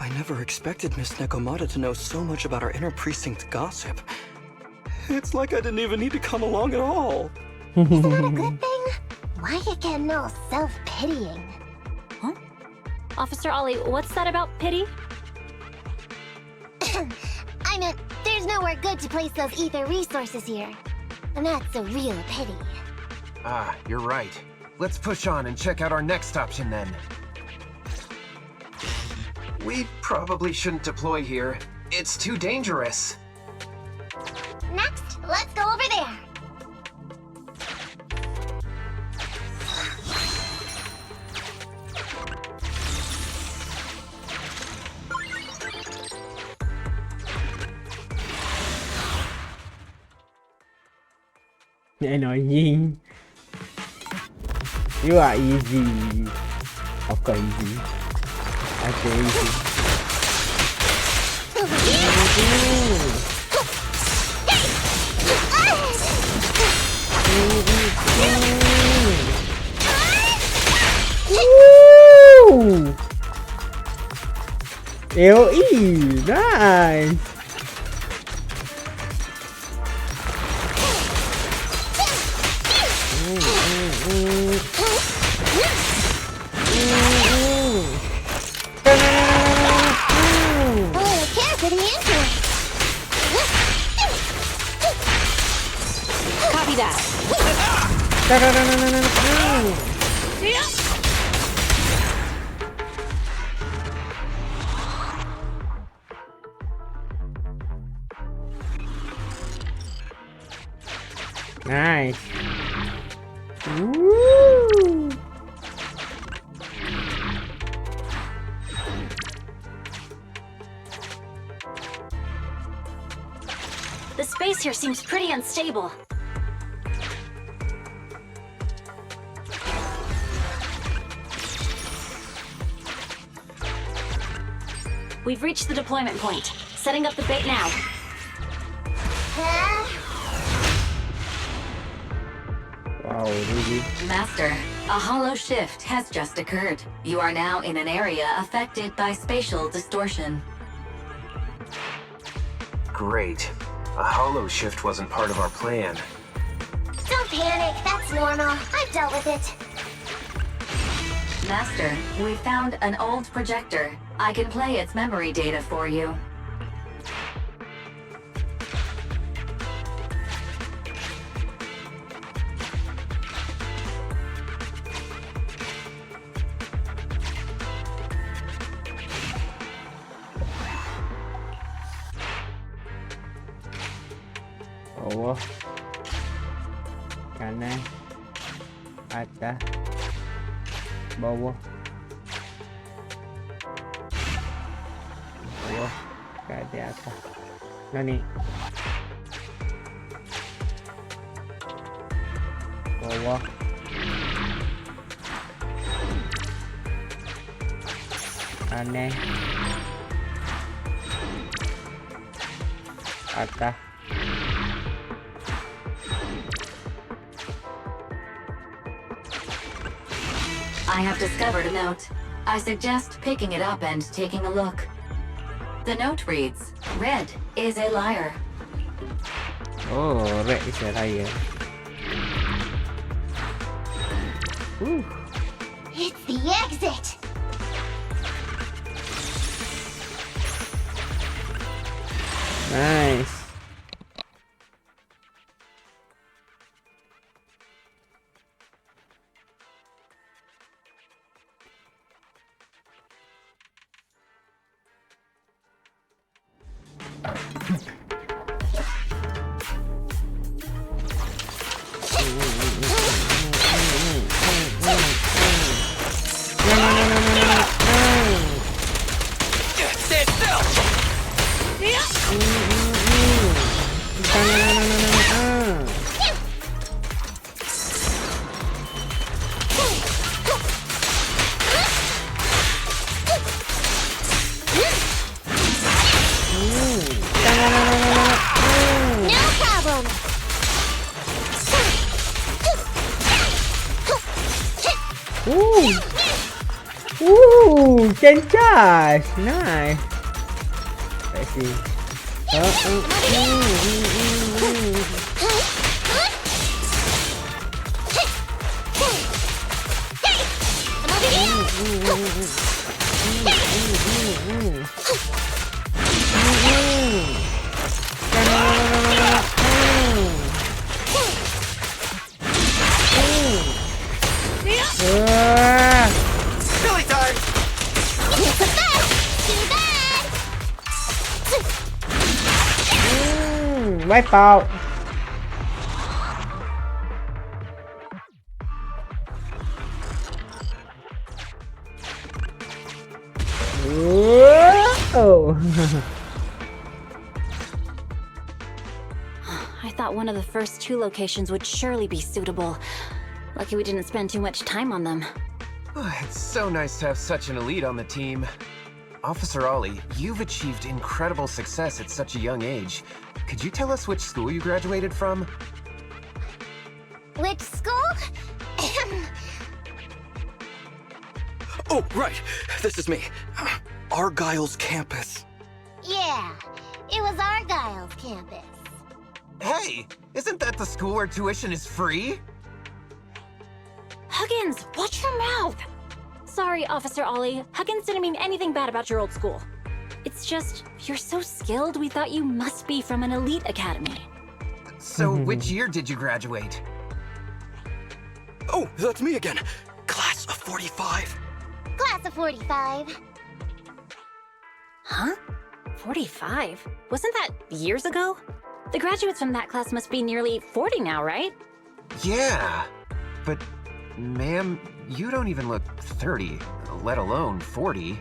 I never expected Miss Nekomiya to know so much about our inter-precinct gossip. It's like I didn't even need to come along at all. Isn't that a good thing? Why you getting all self-pitying? Huh? Officer Ollie, what's that about pity? I meant, there's nowhere good to place those ether resources here. And that's a real pity. Ah, you're right. Let's push on and check out our next option then. We probably shouldn't deploy here. It's too dangerous. Next, let's go over there. Annoying. You are easy. Of course easy. Okay, easy. Woo! AOE, nice. Copy that. Nice. Woo! The space here seems pretty unstable. We've reached the deployment point. Setting up the bait now. Wow, really? Master, a hollow shift has just occurred. You are now in an area affected by spatial distortion. Great. A hollow shift wasn't part of our plan. Don't panic, that's normal. I've dealt with it. Master, we found an old projector. I can play its memory data for you. bawah, kanan, atas, bawah, bawah, ke atas. Nah ni, bawah, kanan, atas. I have discovered a note. I suggest picking it up and taking a look. The note reads, Red is a liar. Oh, red is a liar. It's the exit! Nice. Stand still! No problem! Can charge. Nice. Let's see. Silly time! Wipe out. Whoa. I thought one of the first two locations would surely be suitable. Lucky we didn't spend too much time on them. It's so nice to have such an elite on the team. Officer Ollie, you've achieved incredible success at such a young age. Could you tell us which school you graduated from? Which school? Oh, right. This is me. Argyle's campus. Yeah, it was Argyle's campus. Hey, isn't that the school where tuition is free? Huggins, watch your mouth! Sorry, Officer Ollie. Huggins didn't mean anything bad about your old school. It's just, you're so skilled, we thought you must be from an elite academy. So, which year did you graduate? Oh, that's me again. Class of 45. Class of 45. Huh? 45? Wasn't that years ago? The graduates from that class must be nearly 40 now, right? Yeah, but ma'am, you don't even look 30, let alone 40.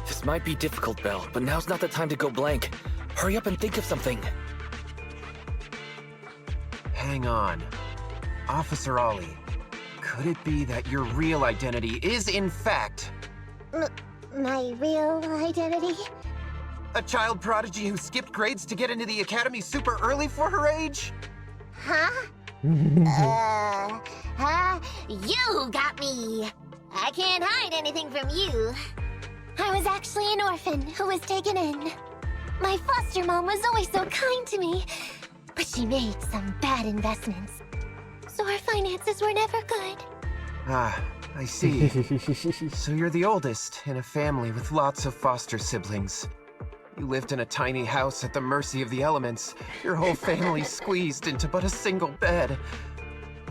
This might be difficult, Belle, but now's not the time to go blank. Hurry up and think of something. Hang on. Officer Ollie, could it be that your real identity is, in fact, My real identity? a child prodigy who skipped grades to get into the academy super early for her age? Huh? You got me! I can't hide anything from you. I was actually an orphan who was taken in. My foster mom was always so kind to me, but she made some bad investments. So our finances were never good. Ah, I see. So you're the oldest in a family with lots of foster siblings. You lived in a tiny house at the mercy of the elements, your whole family squeezed into but a single bed.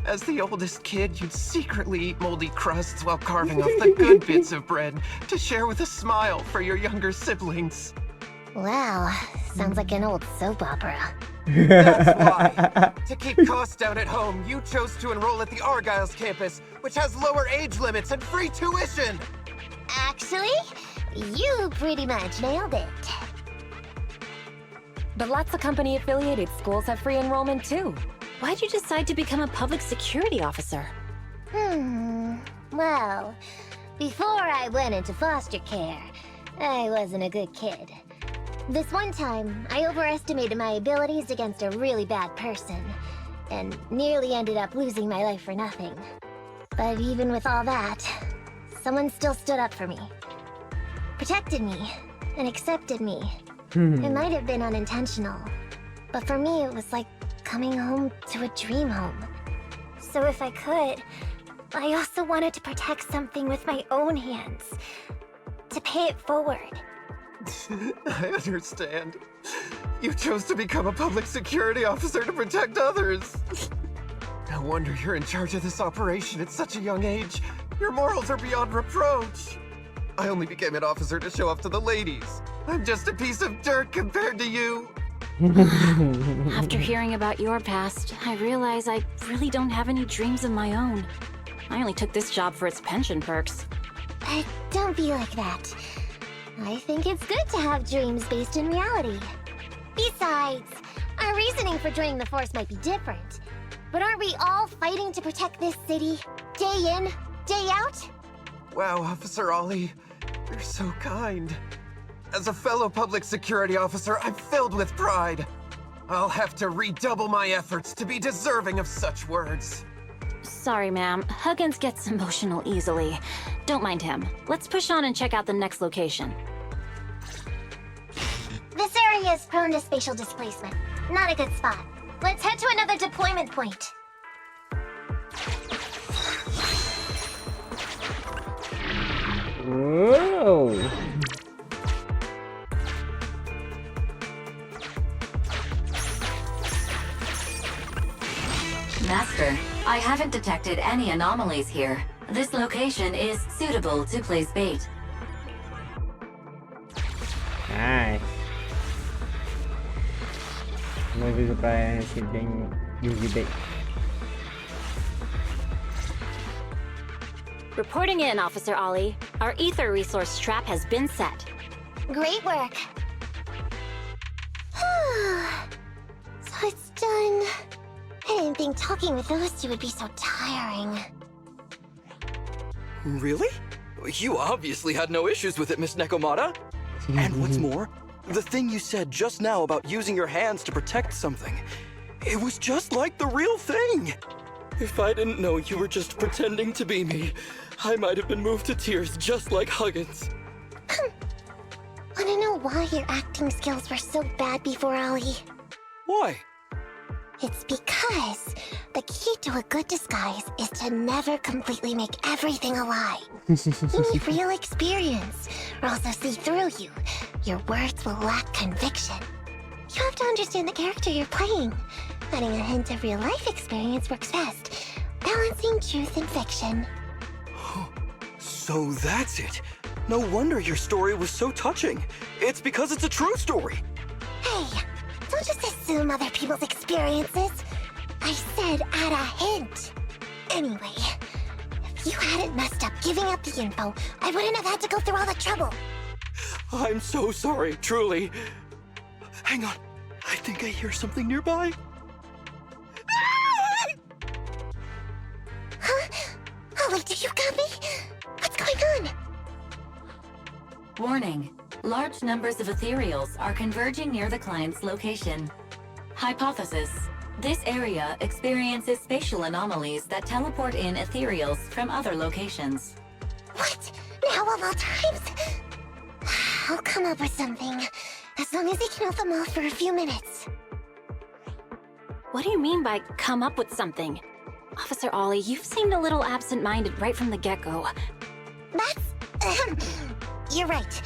As the oldest kid, you'd secretly eat moldy crusts while carving off the good bits of bread to share with a smile for your younger siblings. Wow, sounds like an old soap opera. That's why. To keep costs down at home, you chose to enroll at the Argyle's campus, which has lower age limits and free tuition. Actually, you pretty much nailed it. But lots of company-affiliated schools have free enrollment too. Why'd you decide to become a public security officer? Well, before I went into foster care, I wasn't a good kid. This one time, I overestimated my abilities against a really bad person, and nearly ended up losing my life for nothing. But even with all that, someone still stood up for me. Protected me, and accepted me. It might have been unintentional, but for me it was like coming home to a dream home. So if I could, I also wanted to protect something with my own hands. To pay it forward. I understand. You chose to become a public security officer to protect others. No wonder you're in charge of this operation at such a young age. Your morals are beyond reproach. I only became an officer to show off to the ladies. I'm just a piece of dirt compared to you. After hearing about your past, I realize I really don't have any dreams of my own. I only took this job for its pension perks. Don't be like that. I think it's good to have dreams based in reality. Besides, our reasoning for joining the Force might be different. But aren't we all fighting to protect this city, day in, day out? Wow, Officer Ollie, you're so kind. As a fellow public security officer, I'm filled with pride. I'll have to redouble my efforts to be deserving of such words. Sorry, ma'am. Huggins gets emotional easily. Don't mind him. Let's push on and check out the next location. This area is prone to spatial displacement. Not a good spot. Let's head to another deployment point. Whoa! Master, I haven't detected any anomalies here. This location is suitable to place bait. Nice. Maybe supaya sibling UV bait. Reporting in, Officer Ollie. Our ether resource trap has been set. Great work. So it's done. I didn't think talking with those two would be so tiring. Really? You obviously had no issues with it, Miss Nekomiya. And what's more, the thing you said just now about using your hands to protect something, it was just like the real thing. If I didn't know you were just pretending to be me, I might have been moved to tears just like Huggins. Wanna know why your acting skills were so bad before, Ollie? Why? It's because the key to a good disguise is to never completely make everything a lie. You need real experience, or else they'll see through you. Your words will lack conviction. You have to understand the character you're playing. Adding a hint of real-life experience works best, balancing truth and fiction. So that's it. No wonder your story was so touching. It's because it's a true story. Hey, don't just assume other people's experiences. I said add a hint. Anyway, if you hadn't messed up giving up the info, I wouldn't have had to go through all the trouble. I'm so sorry, truly. Hang on. I think I hear something nearby. Huh? Ollie, do you copy? What's going on? Warning. Large numbers of Ethereals are converging near the client's location. Hypothesis. This area experiences spatial anomalies that teleport in Ethereals from other locations. What? Now of all times? I'll come up with something. As long as he can hold them off for a few minutes. What do you mean by come up with something? Officer Ollie, you've seemed a little absent-minded right from the get-go. That's... You're right.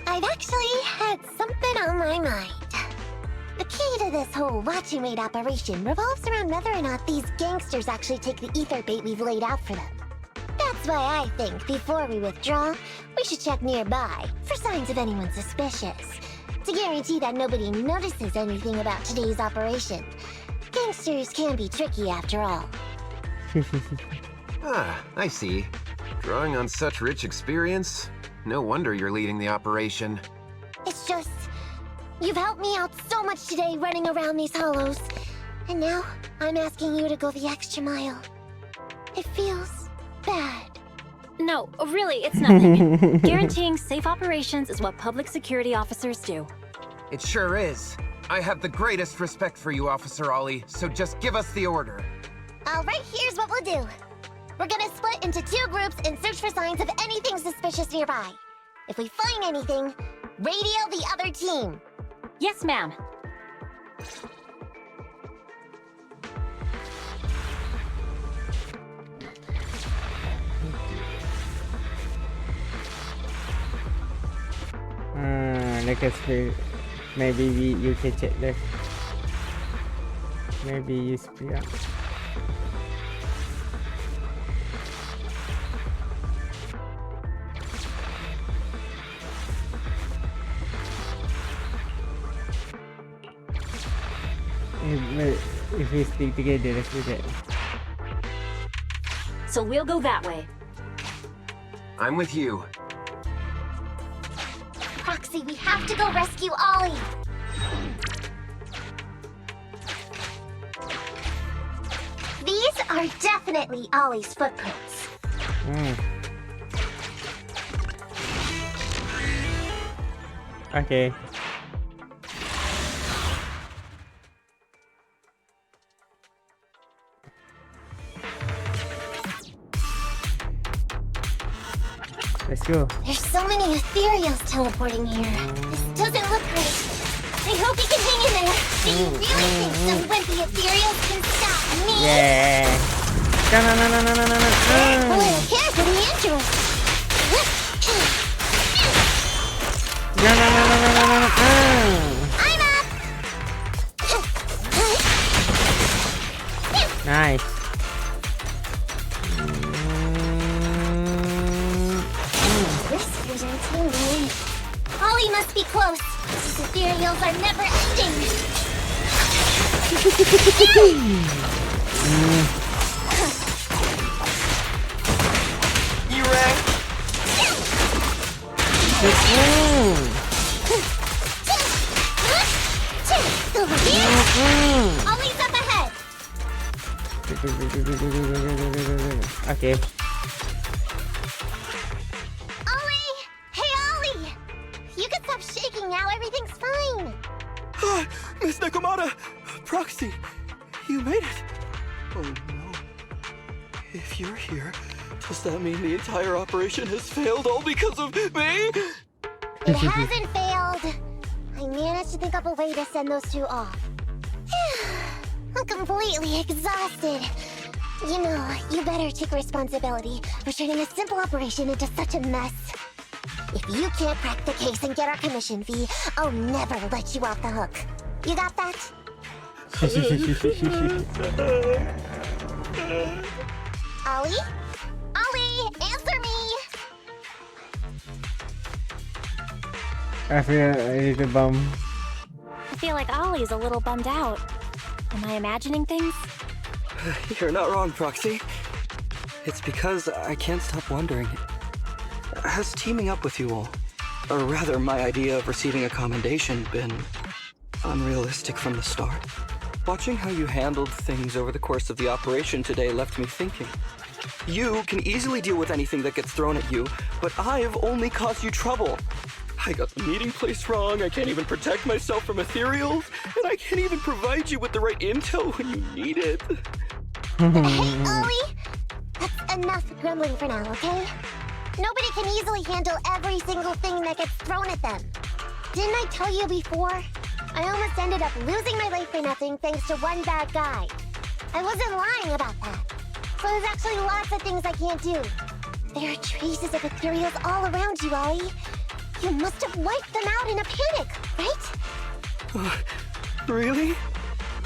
I've actually had something on my mind. The key to this whole watch and wait operation revolves around whether or not these gangsters actually take the ether bait we've laid out for them. That's why I think before we withdraw, we should check nearby for signs of anyone suspicious, to guarantee that nobody notices anything about today's operation. Gangsters can be tricky after all. Ah, I see. Drawing on such rich experience, no wonder you're leading the operation. It's just, you've helped me out so much today running around these hollows. And now, I'm asking you to go the extra mile. It feels bad. No, really, it's nothing. Guaranteeing safe operations is what public security officers do. It sure is. I have the greatest respect for you, Officer Ollie, so just give us the order. Alright, here's what we'll do. We're gonna split into 2 groups and search for signs of anything suspicious nearby. If we find anything, radio the other team. Yes, ma'am. Like a spirit. Maybe you can check that. Maybe you spirit. If we stick together, let's do that. So we'll go that way. I'm with you. Proxy, we have to go rescue Ollie. These are definitely Ollie's footprints. Okay. Let's go. There's so many Ethereals teleporting here. This doesn't look great. I hope you can hang in there. Do you really think some wimpy Ethereals can stop me? Yeah. No. A little care for the android. No. I'm up. Nice. Whispers are tingling. Ollie must be close. These Ethereals are never ending. You rang? Over here. Ollie's up ahead. Okay. Ollie! Hey, Ollie! You can stop shaking now. Everything's fine. Miss Nekomiya! Proxy! You made it! Oh no. If you're here, does that mean the entire operation has failed all because of me? It hasn't failed. I managed to think up a way to send those 2 off. I'm completely exhausted. You know, you better take responsibility for turning a simple operation into such a mess. If you can't crack the case and get our commission fee, I'll never let you off the hook. You got that? Ollie? Ollie, answer me! I feel a little bummed. I feel like Ollie's a little bummed out. Am I imagining things? You're not wrong, Proxy. It's because I can't stop wondering. Has teaming up with you all, or rather my idea of receiving a commendation, been unrealistic from the start? Watching how you handled things over the course of the operation today left me thinking. You can easily deal with anything that gets thrown at you, but I've only caused you trouble. I got the meeting place wrong, I can't even protect myself from Ethereal, and I can't even provide you with the right intel when you need it. Hey, Ollie! That's enough grumbling for now, okay? Nobody can easily handle every single thing that gets thrown at them. Didn't I tell you before? I almost ended up losing my life for nothing thanks to one bad guy. I wasn't lying about that. So there's actually lots of things I can't do. There are traces of Ethereals all around you, Ollie. You must have wiped them out in a panic, right? Really?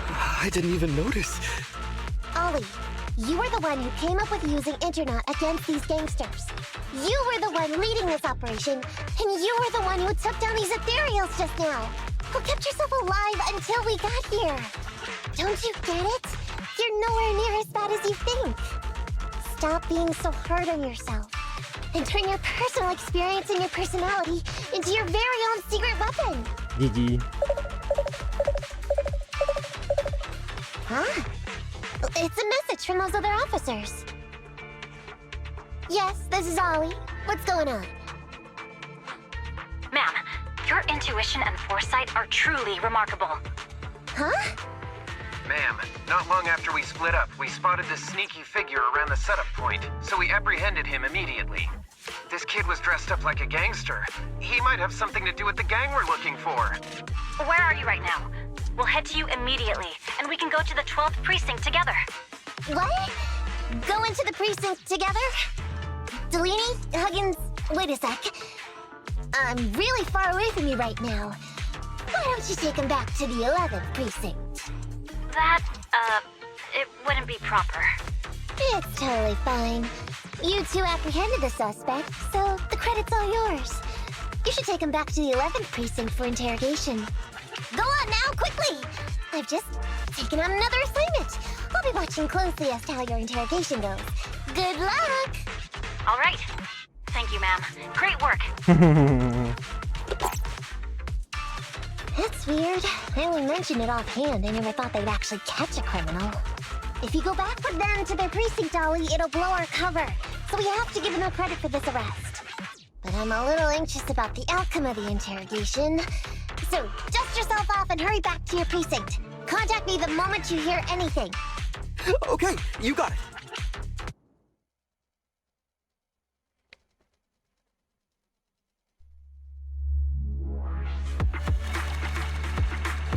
I didn't even notice. Ollie, you were the one who came up with using Internet against these gangsters. You were the one leading this operation, and you were the one who took down these Ethereals just now. Who kept yourself alive until we got here. Don't you get it? You're nowhere near as bad as you think. Stop being so hard on yourself, and turn your personal experience and your personality into your very own secret weapon. GG. Huh? It's a message from those other officers. Yes, this is Ollie. What's going on? Ma'am, your intuition and foresight are truly remarkable. Huh? Ma'am, not long after we split up, we spotted this sneaky figure around the setup point, so we apprehended him immediately. This kid was dressed up like a gangster. He might have something to do with the gang we're looking for. Where are you right now? We'll head to you immediately, and we can go to the 12th precinct together. What? Go into the precinct together? Delaney, Huggins, wait a sec. I'm really far away from you right now. Why don't you take him back to the 11th precinct? That, it wouldn't be proper. It's totally fine. You two apprehended the suspect, so the credit's all yours. You should take him back to the 11th precinct for interrogation. Go on now, quickly! I've just taken on another assignment. I'll be watching closely as to how your interrogation goes. Good luck! All right. Thank you, ma'am. Great work. That's weird. I only mentioned it offhand. I never thought they'd actually catch a criminal. If you go back with them to their precinct, Ollie, it'll blow our cover. So we have to give them no credit for this arrest. But I'm a little anxious about the outcome of the interrogation. So, dust yourself off and hurry back to your precinct. Contact me the moment you hear anything. Okay, you got it.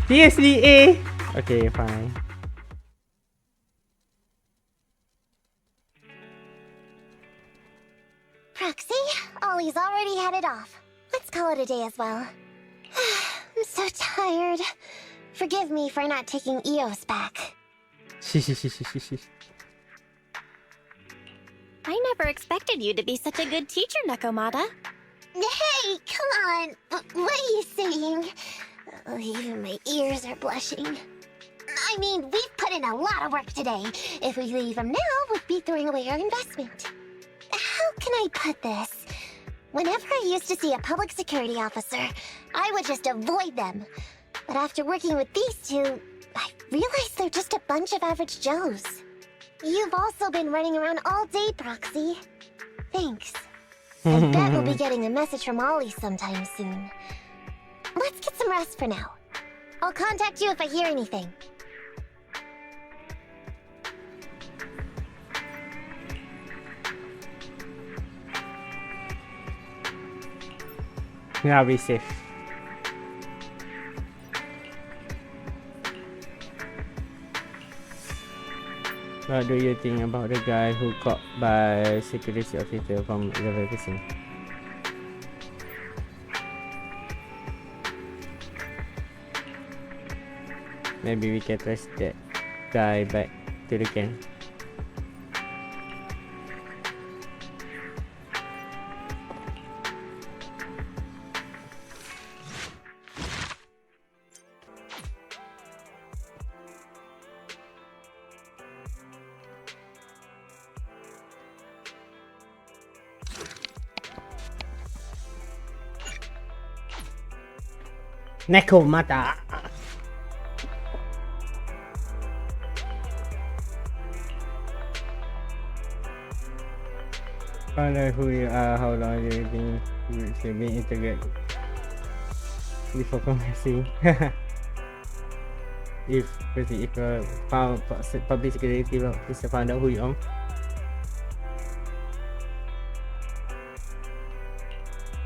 PSDA. Okay, fine. Proxy, Ollie's already headed off. Let's call it a day as well. I'm so tired. Forgive me for not taking EOS back. I never expected you to be such a good teacher, Nekomata. Hey, come on. What are you saying? Oh, even my ears are blushing. I mean, we've put in a lot of work today. If we leave them now, we'd be throwing away our investment. How can I put this? Whenever I used to see a public security officer, I would just avoid them. But after working with these two, I realized they're just a bunch of average Joes. You've also been running around all day, Proxy. Thanks. I bet we'll be getting a message from Ollie sometime soon. Let's get some rest for now. I'll contact you if I hear anything. Now be safe. What do you think about the guy who caught by security officer from 11%? Maybe we can trace that guy back to the gang. Nekomata. Find out who you are, how long you think you should be integrated before commencing. if found public security, please find out who you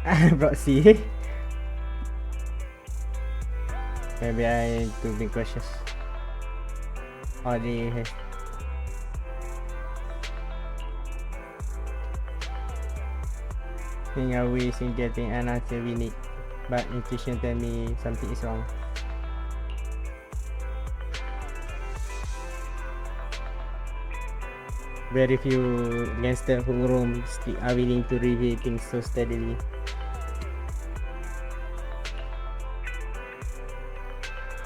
are. Proxy. Maybe I need to be cautious. Already has. think I wish in getting an answer we need, but intuition tell me something is wrong. Very few gangster who roam are willing to reveal things so steadily.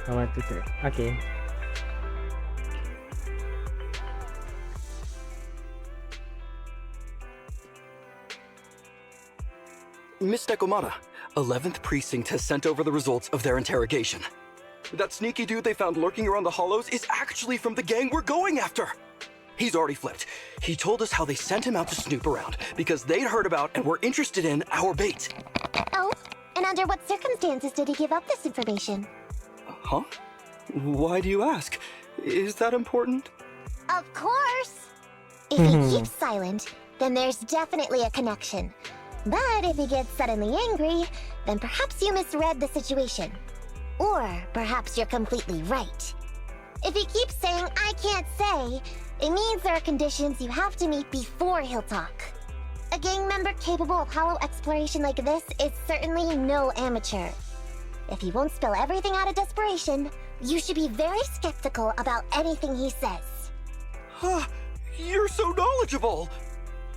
I want to try. Okay. Miss Nekomiya, 11th Precinct has sent over the results of their interrogation. That sneaky dude they found lurking around the hollows is actually from the gang we're going after! He's already flipped. He told us how they sent him out to snoop around because they'd heard about and were interested in our bait. Oh, and under what circumstances did he give up this information? Huh? Why do you ask? Is that important? Of course! If he keeps silent, then there's definitely a connection. But if he gets suddenly angry, then perhaps you misread the situation. Or perhaps you're completely right. If he keeps saying, "I can't say," it means there are conditions you have to meet before he'll talk. A gang member capable of hollow exploration like this is certainly no amateur. If he won't spill everything out of desperation, you should be very skeptical about anything he says. Huh, you're so knowledgeable!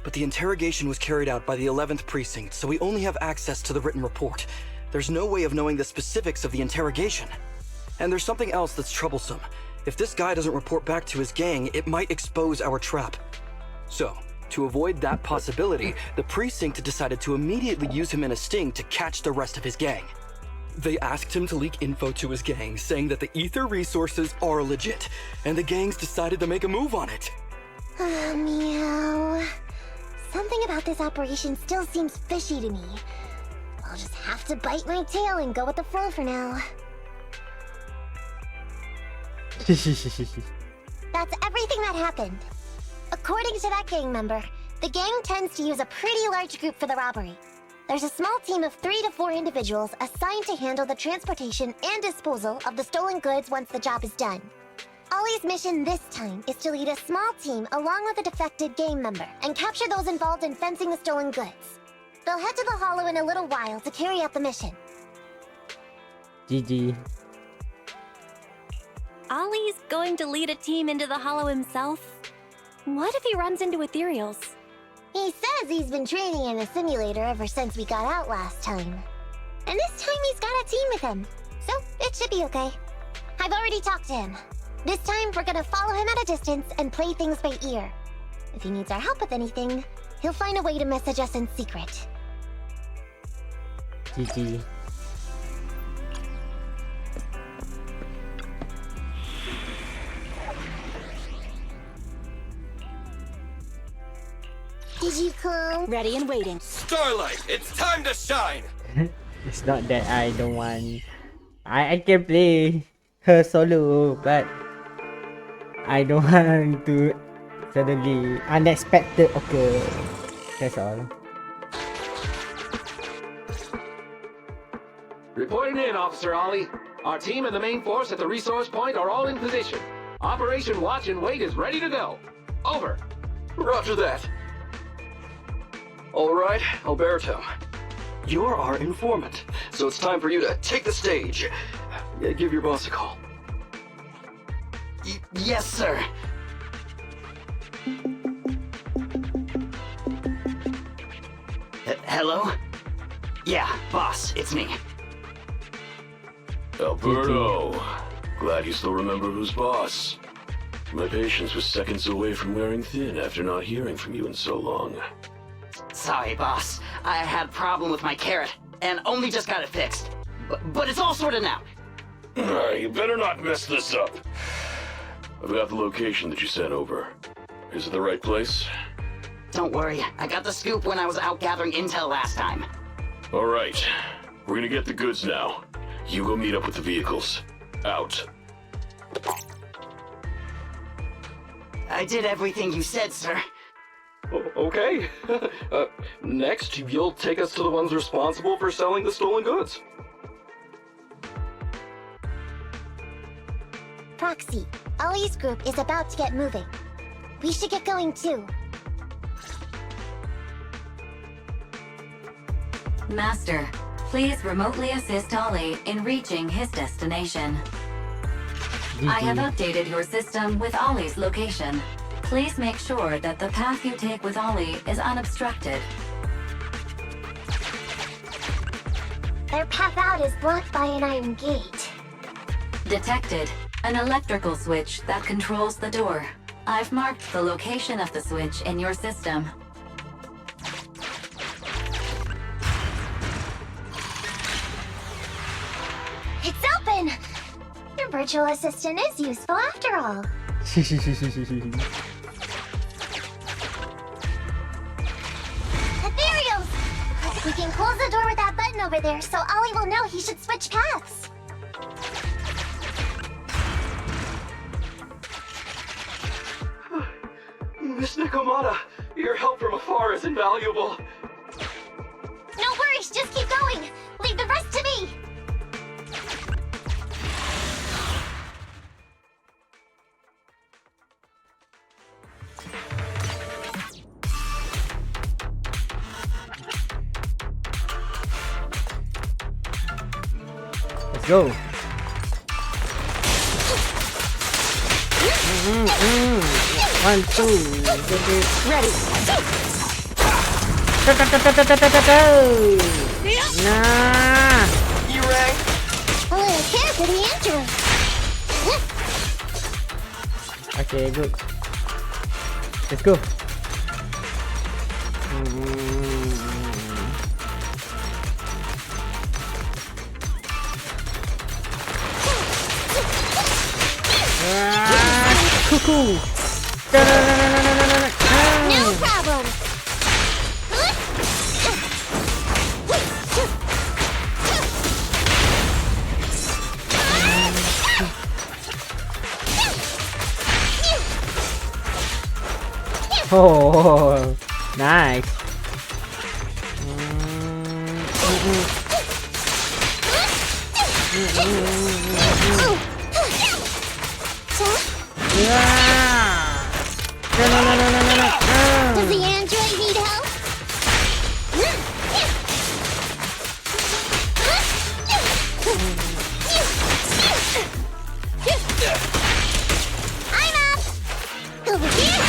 But the interrogation was carried out by the 11th Precinct, so we only have access to the written report. There's no way of knowing the specifics of the interrogation. And there's something else that's troublesome. If this guy doesn't report back to his gang, it might expose our trap. So, to avoid that possibility, the Precinct decided to immediately use him in a sting to catch the rest of his gang. They asked him to leak info to his gang, saying that the ether resources are legit, and the gangs decided to make a move on it. Meow. Something about this operation still seems fishy to me. I'll just have to bite my tail and go with the flow for now. That's everything that happened. According to that gang member, the gang tends to use a pretty large group for the robbery. There's a small team of 3 to 4 individuals assigned to handle the transportation and disposal of the stolen goods once the job is done. Ollie's mission this time is to lead a small team along with a defected gang member and capture those involved in fencing the stolen goods. They'll head to the hollow in a little while to carry out the mission. GG. Ollie's going to lead a team into the hollow himself? What if he runs into Ethereals? He says he's been training in a simulator ever since we got out last time. And this time he's got a team with him, so it should be okay. I've already talked to him. This time we're gonna follow him at a distance and play things by ear. If he needs our help with anything, he'll find a way to message us in secret. GG. Did you come? Ready and waiting. Starlight, it's time to shine! It's not that I don't want. I can play her solo, but I don't want to suddenly unexpected occur. That's all. Reporting in, Officer Ollie. Our team and the main force at the resource point are all in position. Operation Watch and Wait is ready to go. Over. Roger that. All right, Alberto. You're our informant, so it's time for you to take the stage. Give your boss a call. Yes, sir. Hello? Yeah, boss, it's me. Alberto, glad you still remember who's boss. My patience was seconds away from wearing thin after not hearing from you in so long. Sorry, boss. I had a problem with my carrot, and only just got it fixed. But it's all sorted now. You better not mess this up. I've got the location that you sent over. Is it the right place? Don't worry, I got the scoop when I was out gathering intel last time. All right, we're gonna get the goods now. You go meet up with the vehicles. Out. I did everything you said, sir. Okay. Next, you'll take us to the ones responsible for selling the stolen goods. Proxy, Ollie's group is about to get moving. We should get going too. Master, please remotely assist Ollie in reaching his destination. I have updated your system with Ollie's location. Please make sure that the path you take with Ollie is unobstructed. Their path out is blocked by an iron gate. Detected. An electrical switch that controls the door. I've marked the location of the switch in your system. It's open! Your virtual assistant is useful after all. Ethereals! We can close the door with that button over there so Ollie will know he should switch paths. Miss Nekomiya, your help from afar is invaluable. No worries, just keep going. Leave the rest to me. Let's go. One, two, ready. Nah. You rang? A little care for the intro. Okay, good. Let's go. Cuckoo. No problem. Oh, nice. Does the android need help? I'm up! Over here!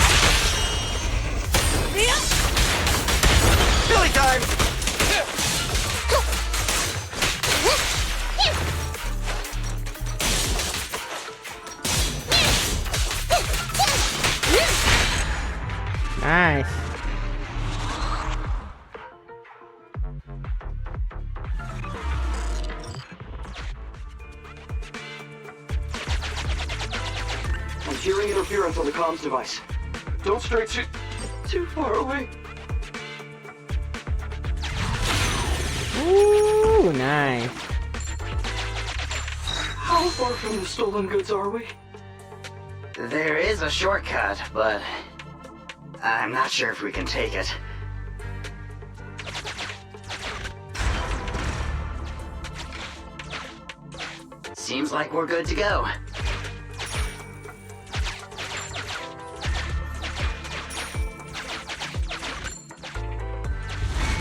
Billy time! Nice. I'm hearing interference on the comms device. Don't stray too far away. Ooh, nice. How far from the stolen goods are we? There is a shortcut, but I'm not sure if we can take it. Seems like we're good to go.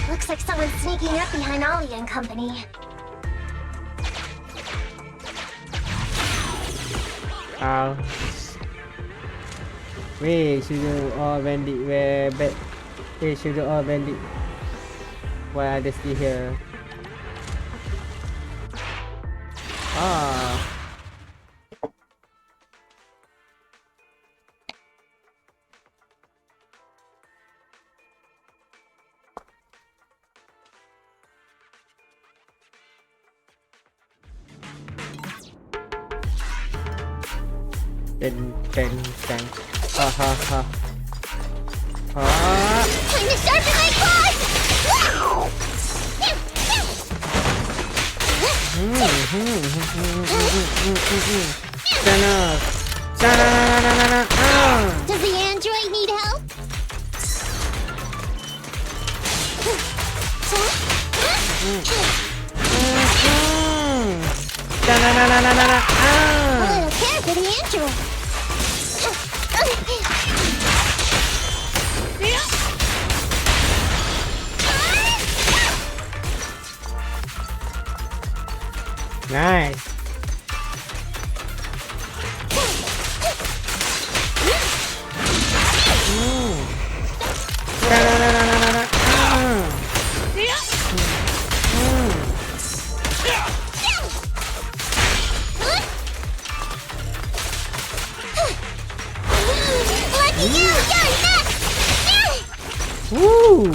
Looks like someone's sneaking up behind Ollie and company. Wait, sugar or bandit? Where Wait, sugar or bandit? Why are they still here? Ah. Ten. Ha ha ha. Ah. Time to sharpen my claws! Does the android need help? A little care for the android. Nice. Woo!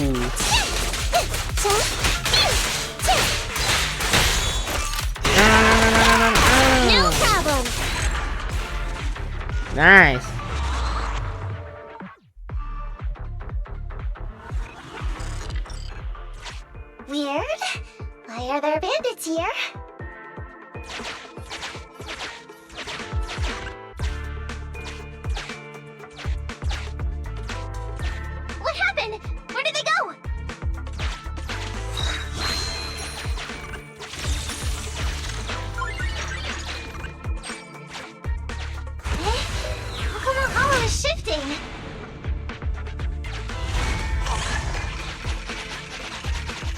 No problem. Nice. Weird. Why are there bandits here? What happened? Where did they go? How come our armor is shifting?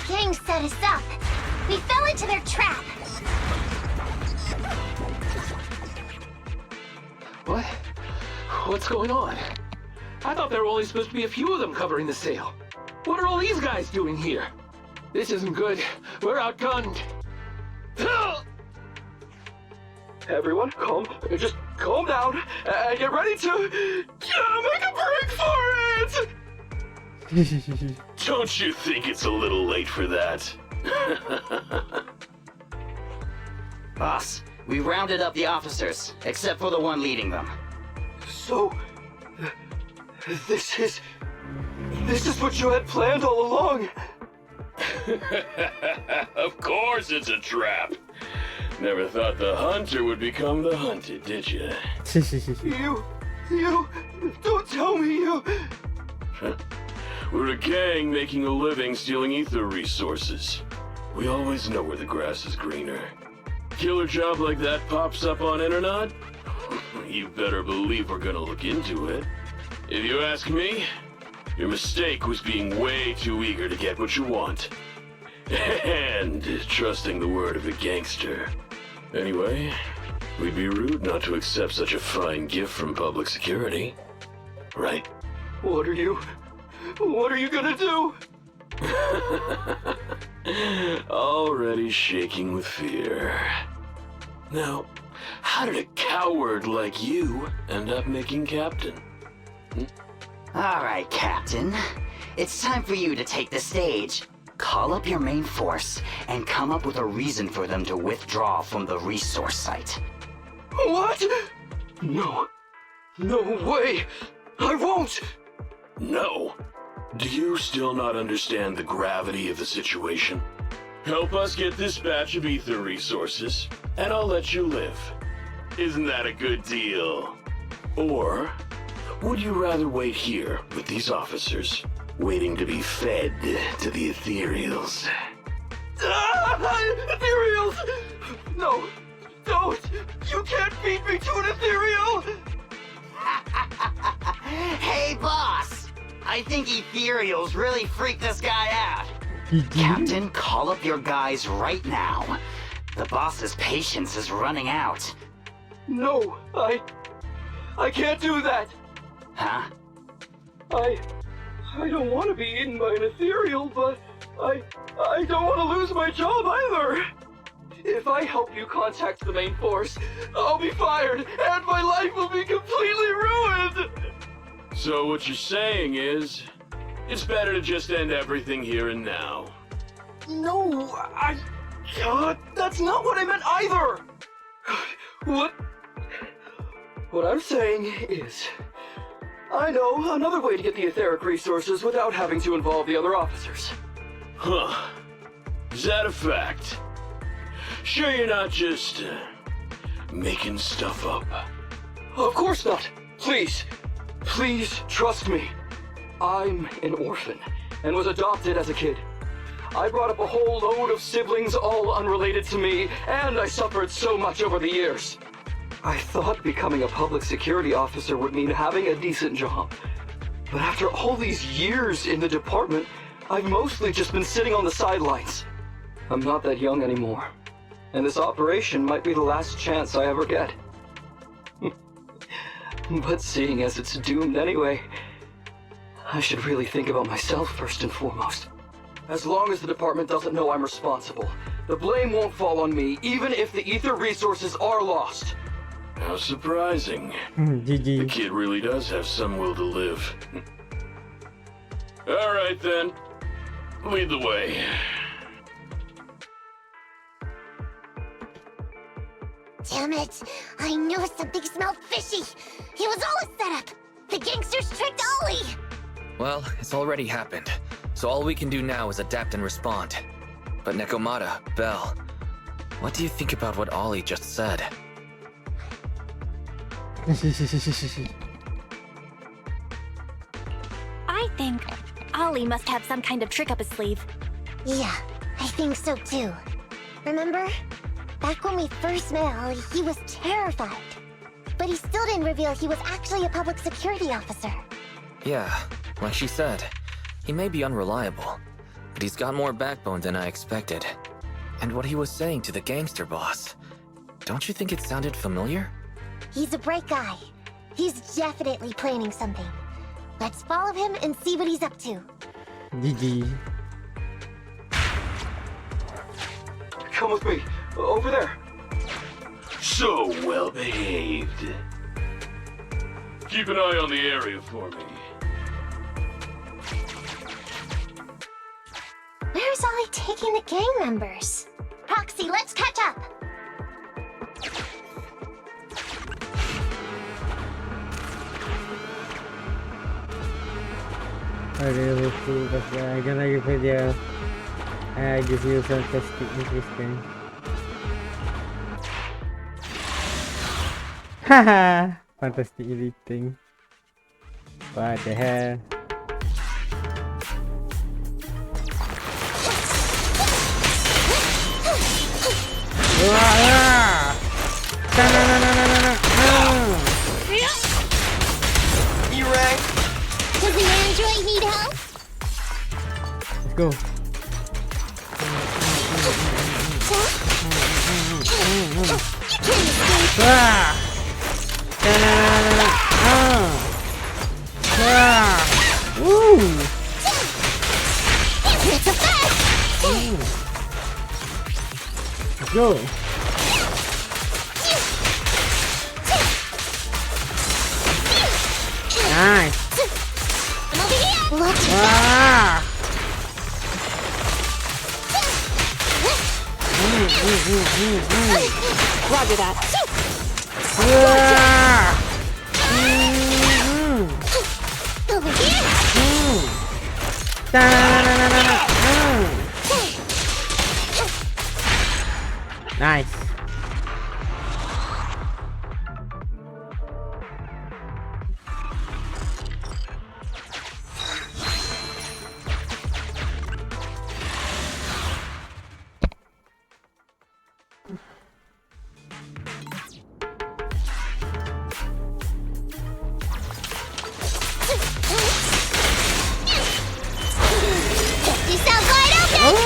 Gang set us up. We fell into their trap. What? What's going on? I thought there were only supposed to be a few of them covering the sale. What are all these guys doing here? This isn't good. We're outgunned. Everyone, just calm down and get ready to make a break for it! Don't you think it's a little late for that? Boss, we rounded up the officers, except for the one leading them. So, this is what you had planned all along? Of course it's a trap. Never thought the hunter would become the hunted, did you? You, don't tell me you... We're a gang making a living stealing ether resources. We always know where the grass is greener. Killer job like that pops up on internet? You better believe we're gonna look into it. If you ask me, your mistake was being way too eager to get what you want. And trusting the word of a gangster. Anyway, we'd be rude not to accept such a fine gift from public security. Right? What are you gonna do? Already shaking with fear. Now, how did a coward like you end up making captain? Alright, Captain. It's time for you to take the stage. Call up your main force and come up with a reason for them to withdraw from the resource site. What? No way! I won't! No. Do you still not understand the gravity of the situation? Help us get this batch of ether resources, and I'll let you live. Isn't that a good deal? Or would you rather wait here with these officers, waiting to be fed to the Ethereals? Ethereals! No, don't! You can't beat me to an Ethereal! Hey, boss! I think Ethereals really freaked this guy out. Captain, call up your guys right now. The boss's patience is running out. No, I can't do that. Huh? I don't want to be eaten by an Ethereal, but I don't want to lose my job either. If I help you contact the main force, I'll be fired, and my life will be completely ruined! So what you're saying is, it's better to just end everything here and now. No, that's not what I meant either! What I'm saying is, I know another way to get the etheric resources without having to involve the other officers. Huh. Is that a fact? Sure you're not just, making stuff up? Of course not. Please trust me. I'm an orphan, and was adopted as a kid. I brought up a whole load of siblings, all unrelated to me, and I suffered so much over the years. I thought becoming a public security officer would mean having a decent job. But after all these years in the department, I've mostly just been sitting on the sidelines. I'm not that young anymore. and this operation might be the last chance I ever get. But seeing as it's doomed anyway, I should really think about myself first and foremost. As long as the department doesn't know I'm responsible, the blame won't fall on me, even if the ether resources are lost. How surprising. GG. The kid really does have some will to live. All right then, lead the way. Damn it! I knew something smelled fishy! It was all a setup! The gangsters tricked Ollie! Well, it's already happened, so all we can do now is adapt and respond. But Nekomiya, Bell, what do you think about what Ollie just said? I think Ollie must have some kind of trick up his sleeve. Yeah, I think so too. Remember? Back when we first met Ollie, he was terrified. But he still didn't reveal he was actually a public security officer. Yeah, like she said, he may be unreliable, but he's got more backbone than I expected. And what he was saying to the gangster boss, don't you think it sounded familiar? He's a bright guy. He's definitely planning something. Let's follow him and see what he's up to. GG. Come with me. Over there. So well behaved. Keep an eye on the area for me. Where's Ollie taking the gang members? Proxy, let's catch up! Alright, but I'm gonna give you I just use some interesting. Haha! Fantastic editing. What the hell? You rang? Does the android need help? Let's go. Let's go. Nice. Roger that. Over here. Nice. This sounds wide open!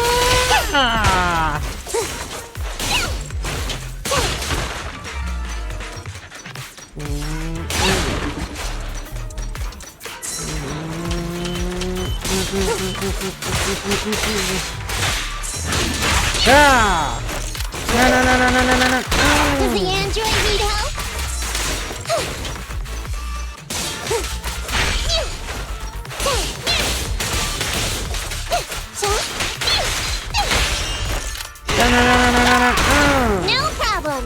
Does the android need help? No problem.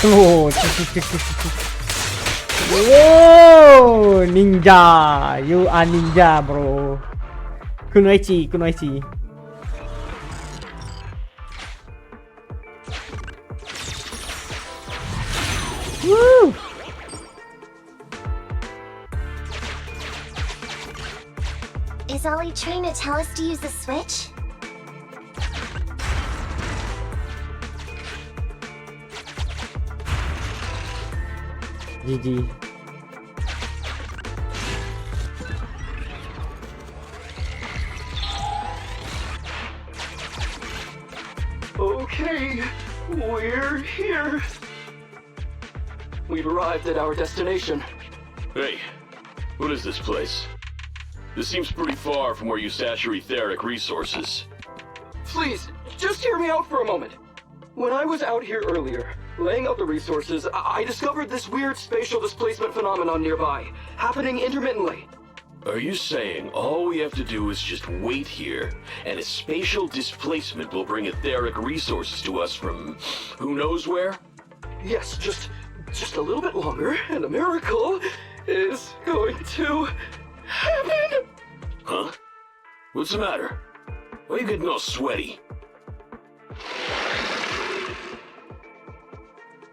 Oh, whoa, ninja! You are ninja, bro. Kunoichi, Kunoichi. Is Ollie trying to tell us to use the switch? GG. Okay, we're here. We've arrived at our destination. Hey, what is this place? This seems pretty far from where you stash your etheric resources. Please, just hear me out for a moment. When I was out here earlier, laying out the resources, I discovered this weird spatial displacement phenomenon nearby, happening intermittently. Are you saying all we have to do is just wait here, and a spatial displacement will bring etheric resources to us from who knows where? Yes, just a little bit longer, and a miracle is going to happen! Huh? What's the matter? Why are you getting all sweaty?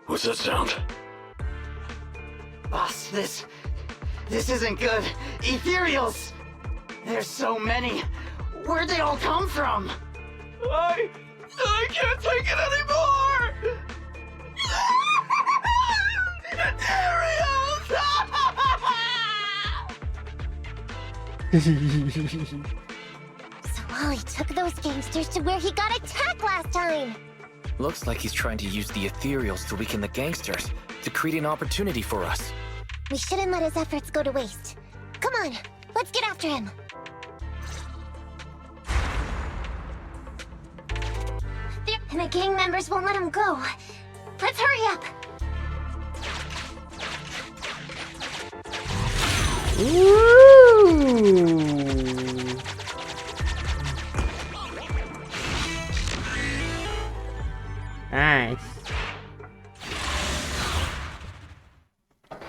What's that sound? Boss, this isn't good. Ethereals! There's so many. Where'd they all come from? I can't take it anymore! So Ollie took those gangsters to where he got attacked last time! Looks like he's trying to use the Ethereals to weaken the gangsters, to create an opportunity for us. We shouldn't let his efforts go to waste. Come on, let's get after him. And the gang members won't let him go. Let's hurry up. Woo!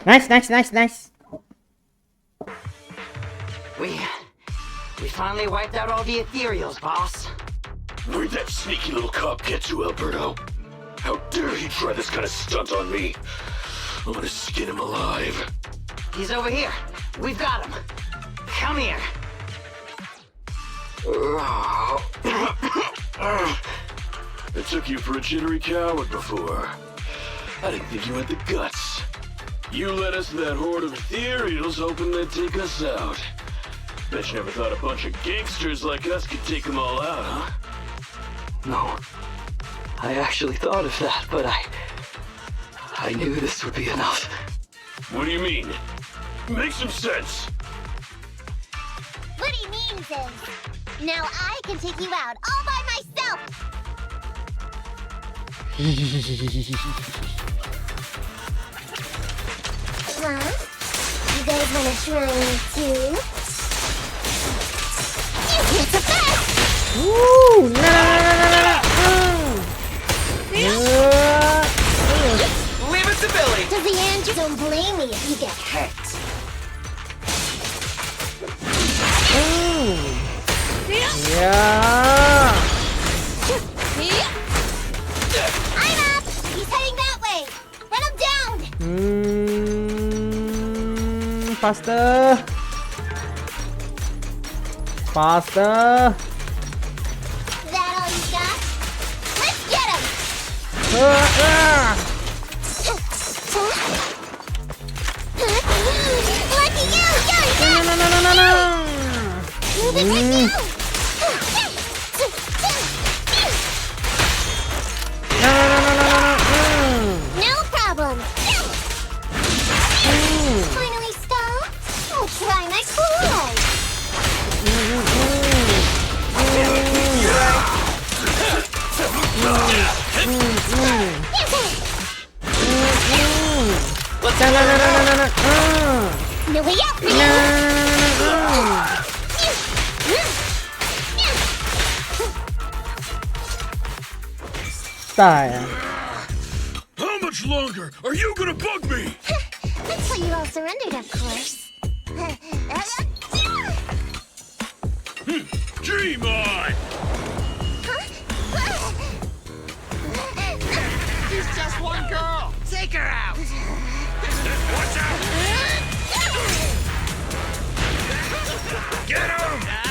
Nice. Nice. We finally wiped out all the Ethereals, boss. Where'd that sneaky little cop get to, Alberto? How dare he try this kind of stunt on me? I'm gonna skin him alive. He's over here. We've got him. Come here. I took you for a jittery coward before. I didn't think you had the guts. You led us to that horde of Ethereals hoping they'd take us out. Bet you never thought a bunch of gangsters like us could take them all out, huh? No. I actually thought of that, but I knew this would be enough. What do you mean? Make some sense! What he means is, now I can take you out all by myself! Huh? You guys wanna try me too? You hit the best! Woo! No! Leave it to Billy! To the end, don't blame me if you get hurt. Yeah! I'm up! He's heading that way! Run him down! Faster! That all you got? Let's get him! Lucky you! Move it right now! No problem! Finally stopped? I'll try my coolest! No way out! Style. How much longer are you gonna bug me? Until you all surrendered, of course. Dream on! She's just one girl! Take her out! Watch out! Get him!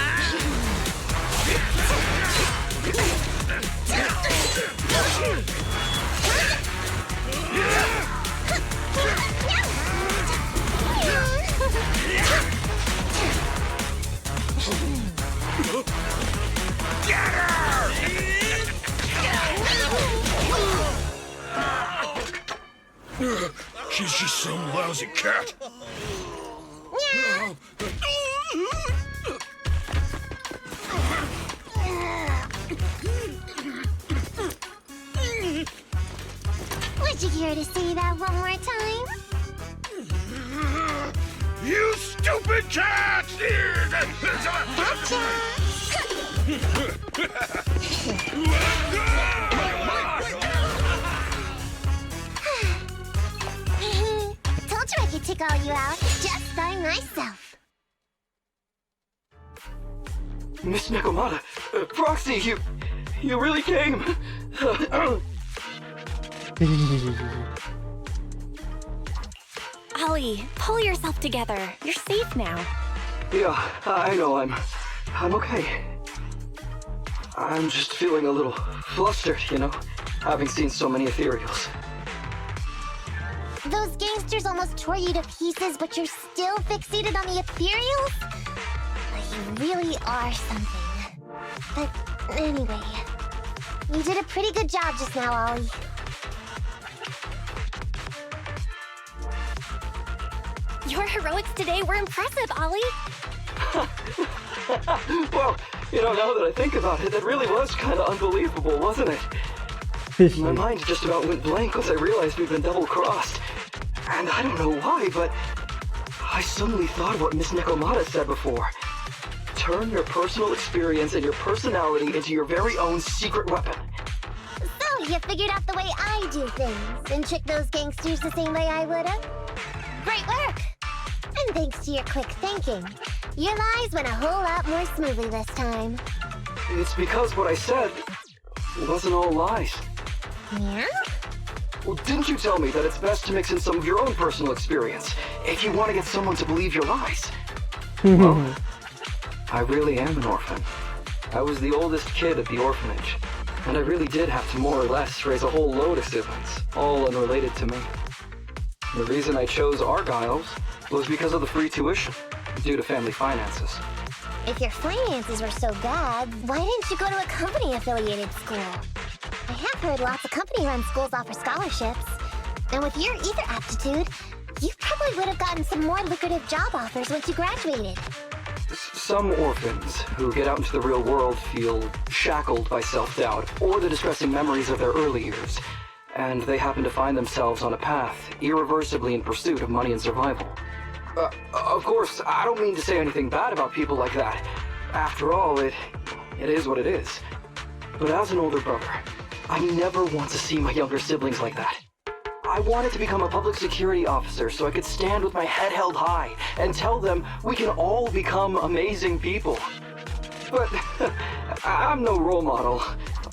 She's just some lousy cat. Yeah. Would you care to say that one more time? You stupid cat! Gotcha! Told you I could take all you out just by myself. Miss Nekomiya, Proxy, you really came. Ollie, pull yourself together. You're safe now. Yeah, I know, I'm okay. I'm just feeling a little flustered, you know, having seen so many Ethereals. Those gangsters almost tore you to pieces, but you're still fixated on the Ethereals? You really are something. But anyway, you did a pretty good job just now, Ollie. Your heroics today were impressive, Ollie. Well, you know, now that I think about it, that really was kind of unbelievable, wasn't it? My mind just about went blank once I realized we'd been double-crossed. And I don't know why, but I suddenly thought of what Miss Nekomiya said before. Turn your personal experience and your personality into your very own secret weapon. So, you figured out the way I do things, and tricked those gangsters the same way I would've? Great work! And thanks to your quick thinking, your lies went a whole lot more smoothly this time. It's because what I said wasn't all lies. Yeah? Well, didn't you tell me that it's best to mix in some of your own personal experience if you want to get someone to believe your lies? Well, I really am an orphan. I was the oldest kid at the orphanage, and I really did have to more or less raise a whole load of siblings, all unrelated to me. The reason I chose Argyle's was because of the free tuition, due to family finances. If your finances were so bad, why didn't you go to a company-affiliated school? I have heard lots of company-run schools offer scholarships. And with your ether aptitude, you probably would have gotten some more lucrative job offers once you graduated. Some orphans who get out into the real world feel shackled by self-doubt or the distressing memories of their early years, and they happen to find themselves on a path irreversibly in pursuit of money and survival. Of course, I don't mean to say anything bad about people like that. After all, it is what it is. But as an older brother, I never want to see my younger siblings like that. I wanted to become a public security officer so I could stand with my head held high and tell them we can all become amazing people. But I'm no role model.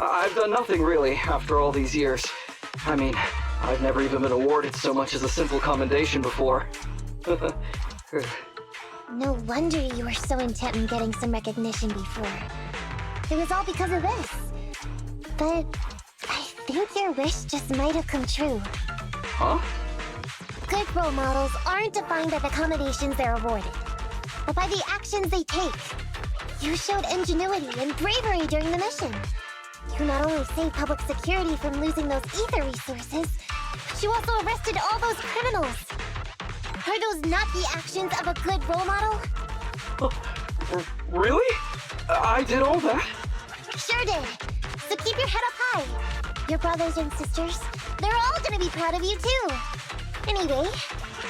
I've done nothing really after all these years. I mean, I've never even been awarded so much as a simple commendation before. No wonder you were so intent on getting some recognition before. It was all because of this. But I think your wish just might have come true. Huh? Good role models aren't defined by the accommodations they're awarded, but by the actions they take. You showed ingenuity and bravery during the mission. You not only saved public security from losing those ether resources, but you also arrested all those criminals. Are those not the actions of a good role model? Really? I did all that? Sure did. So keep your head up high. Your brothers and sisters, they're all gonna be proud of you too. Anyway,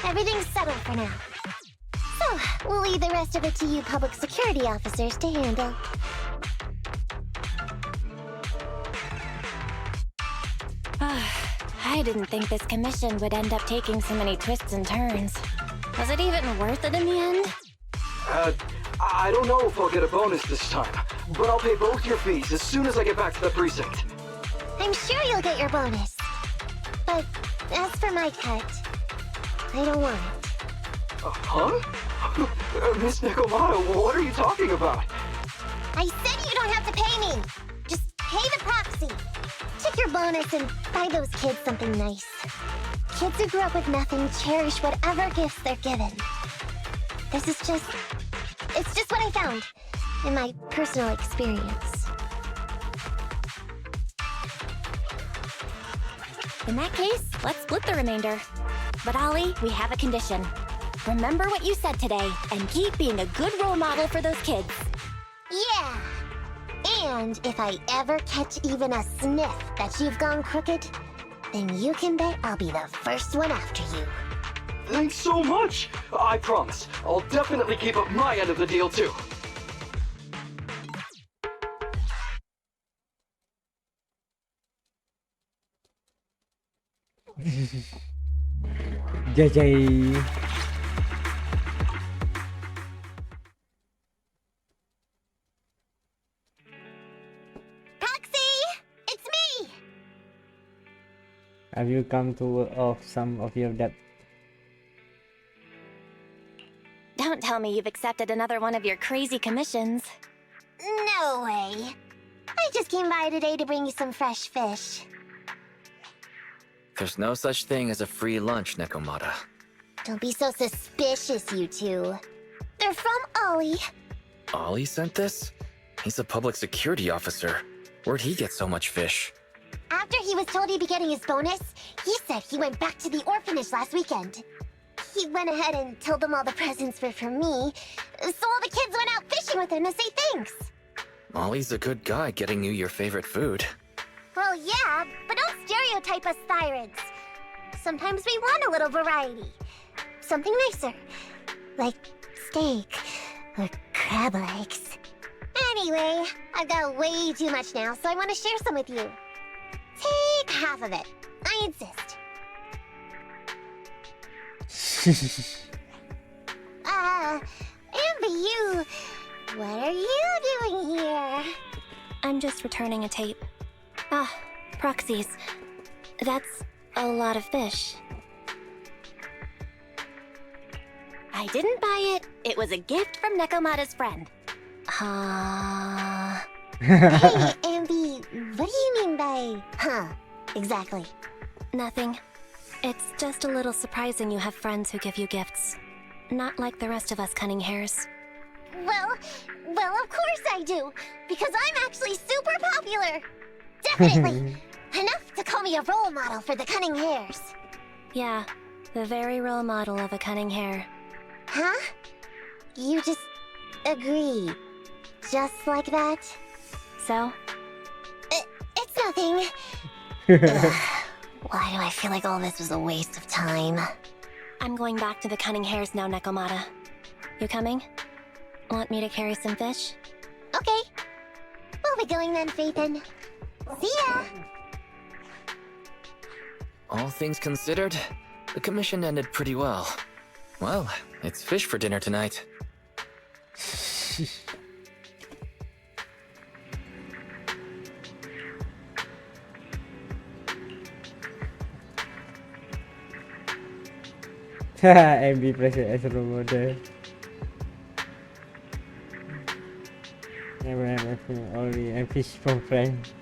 everything's settled for now. So, we'll leave the rest of it to you public security officers to handle. I didn't think this commission would end up taking so many twists and turns. Was it even worth it in the end? I don't know if I'll get a bonus this time, but I'll pay both your fees as soon as I get back to the precinct. I'm sure you'll get your bonus. But as for my cut, I don't want it. Huh? Miss Nekomiya, what are you talking about? I said you don't have to pay me! Just pay the proxy. Take your bonus and buy those kids something nice. Kids who grew up with nothing cherish whatever gifts they're given. It's just what I found in my personal experience. In that case, let's split the remainder. But Ollie, we have a condition. Remember what you said today, and keep being a good role model for those kids. Yeah. And if I ever catch even a sniff that you've gone crooked, then you can bet I'll be the first one after you. Thanks so much! I promise, I'll definitely keep up my end of the deal too. JJ. Have you come to work off some of your debt? Don't tell me you've accepted another one of your crazy commissions. No way. I just came by today to bring you some fresh fish. There's no such thing as a free lunch, Nekomiya. Don't be so suspicious, you two. They're from Ollie. Ollie sent this? He's a public security officer. Where'd he get so much fish? After he was told he'd be getting his bonus, he said he went back to the orphanage last weekend. He went ahead and told them all the presents were for me, so all the kids went out fishing with him to say thanks. Ollie's a good guy getting you your favorite food. Well, yeah, but don't stereotype us Thyrids. Sometimes we want a little variety. Something nicer. Like steak or crab legs. Anyway, I've got way too much now, so I want to share some with you. Take half of it. I insist. Amber, you... What are you doing here? I'm just returning a tape. Ah, proxies. That's a lot of fish. I didn't buy it. It was a gift from Nekomiya's friend. Hey, Ambi, what do you mean by, huh? Exactly. Nothing. It's just a little surprising you have friends who give you gifts. Not like the rest of us cunning hares. Well, of course I do. Because I'm actually super popular. Definitely. Enough to call me a role model for the cunning hares. Yeah, the very role model of a cunning hare. Huh? You just agree. Just like that? So? It's nothing. Ugh, why do I feel like all this was a waste of time? I'm going back to the cunning hares now, Nekomiya. You coming? Want me to carry some fish? Okay. We'll be going then, Phaethon. See ya! All things considered, the commission ended pretty well. Well, it's fish for dinner tonight. And be present as a role model. Never have only a fish from friends.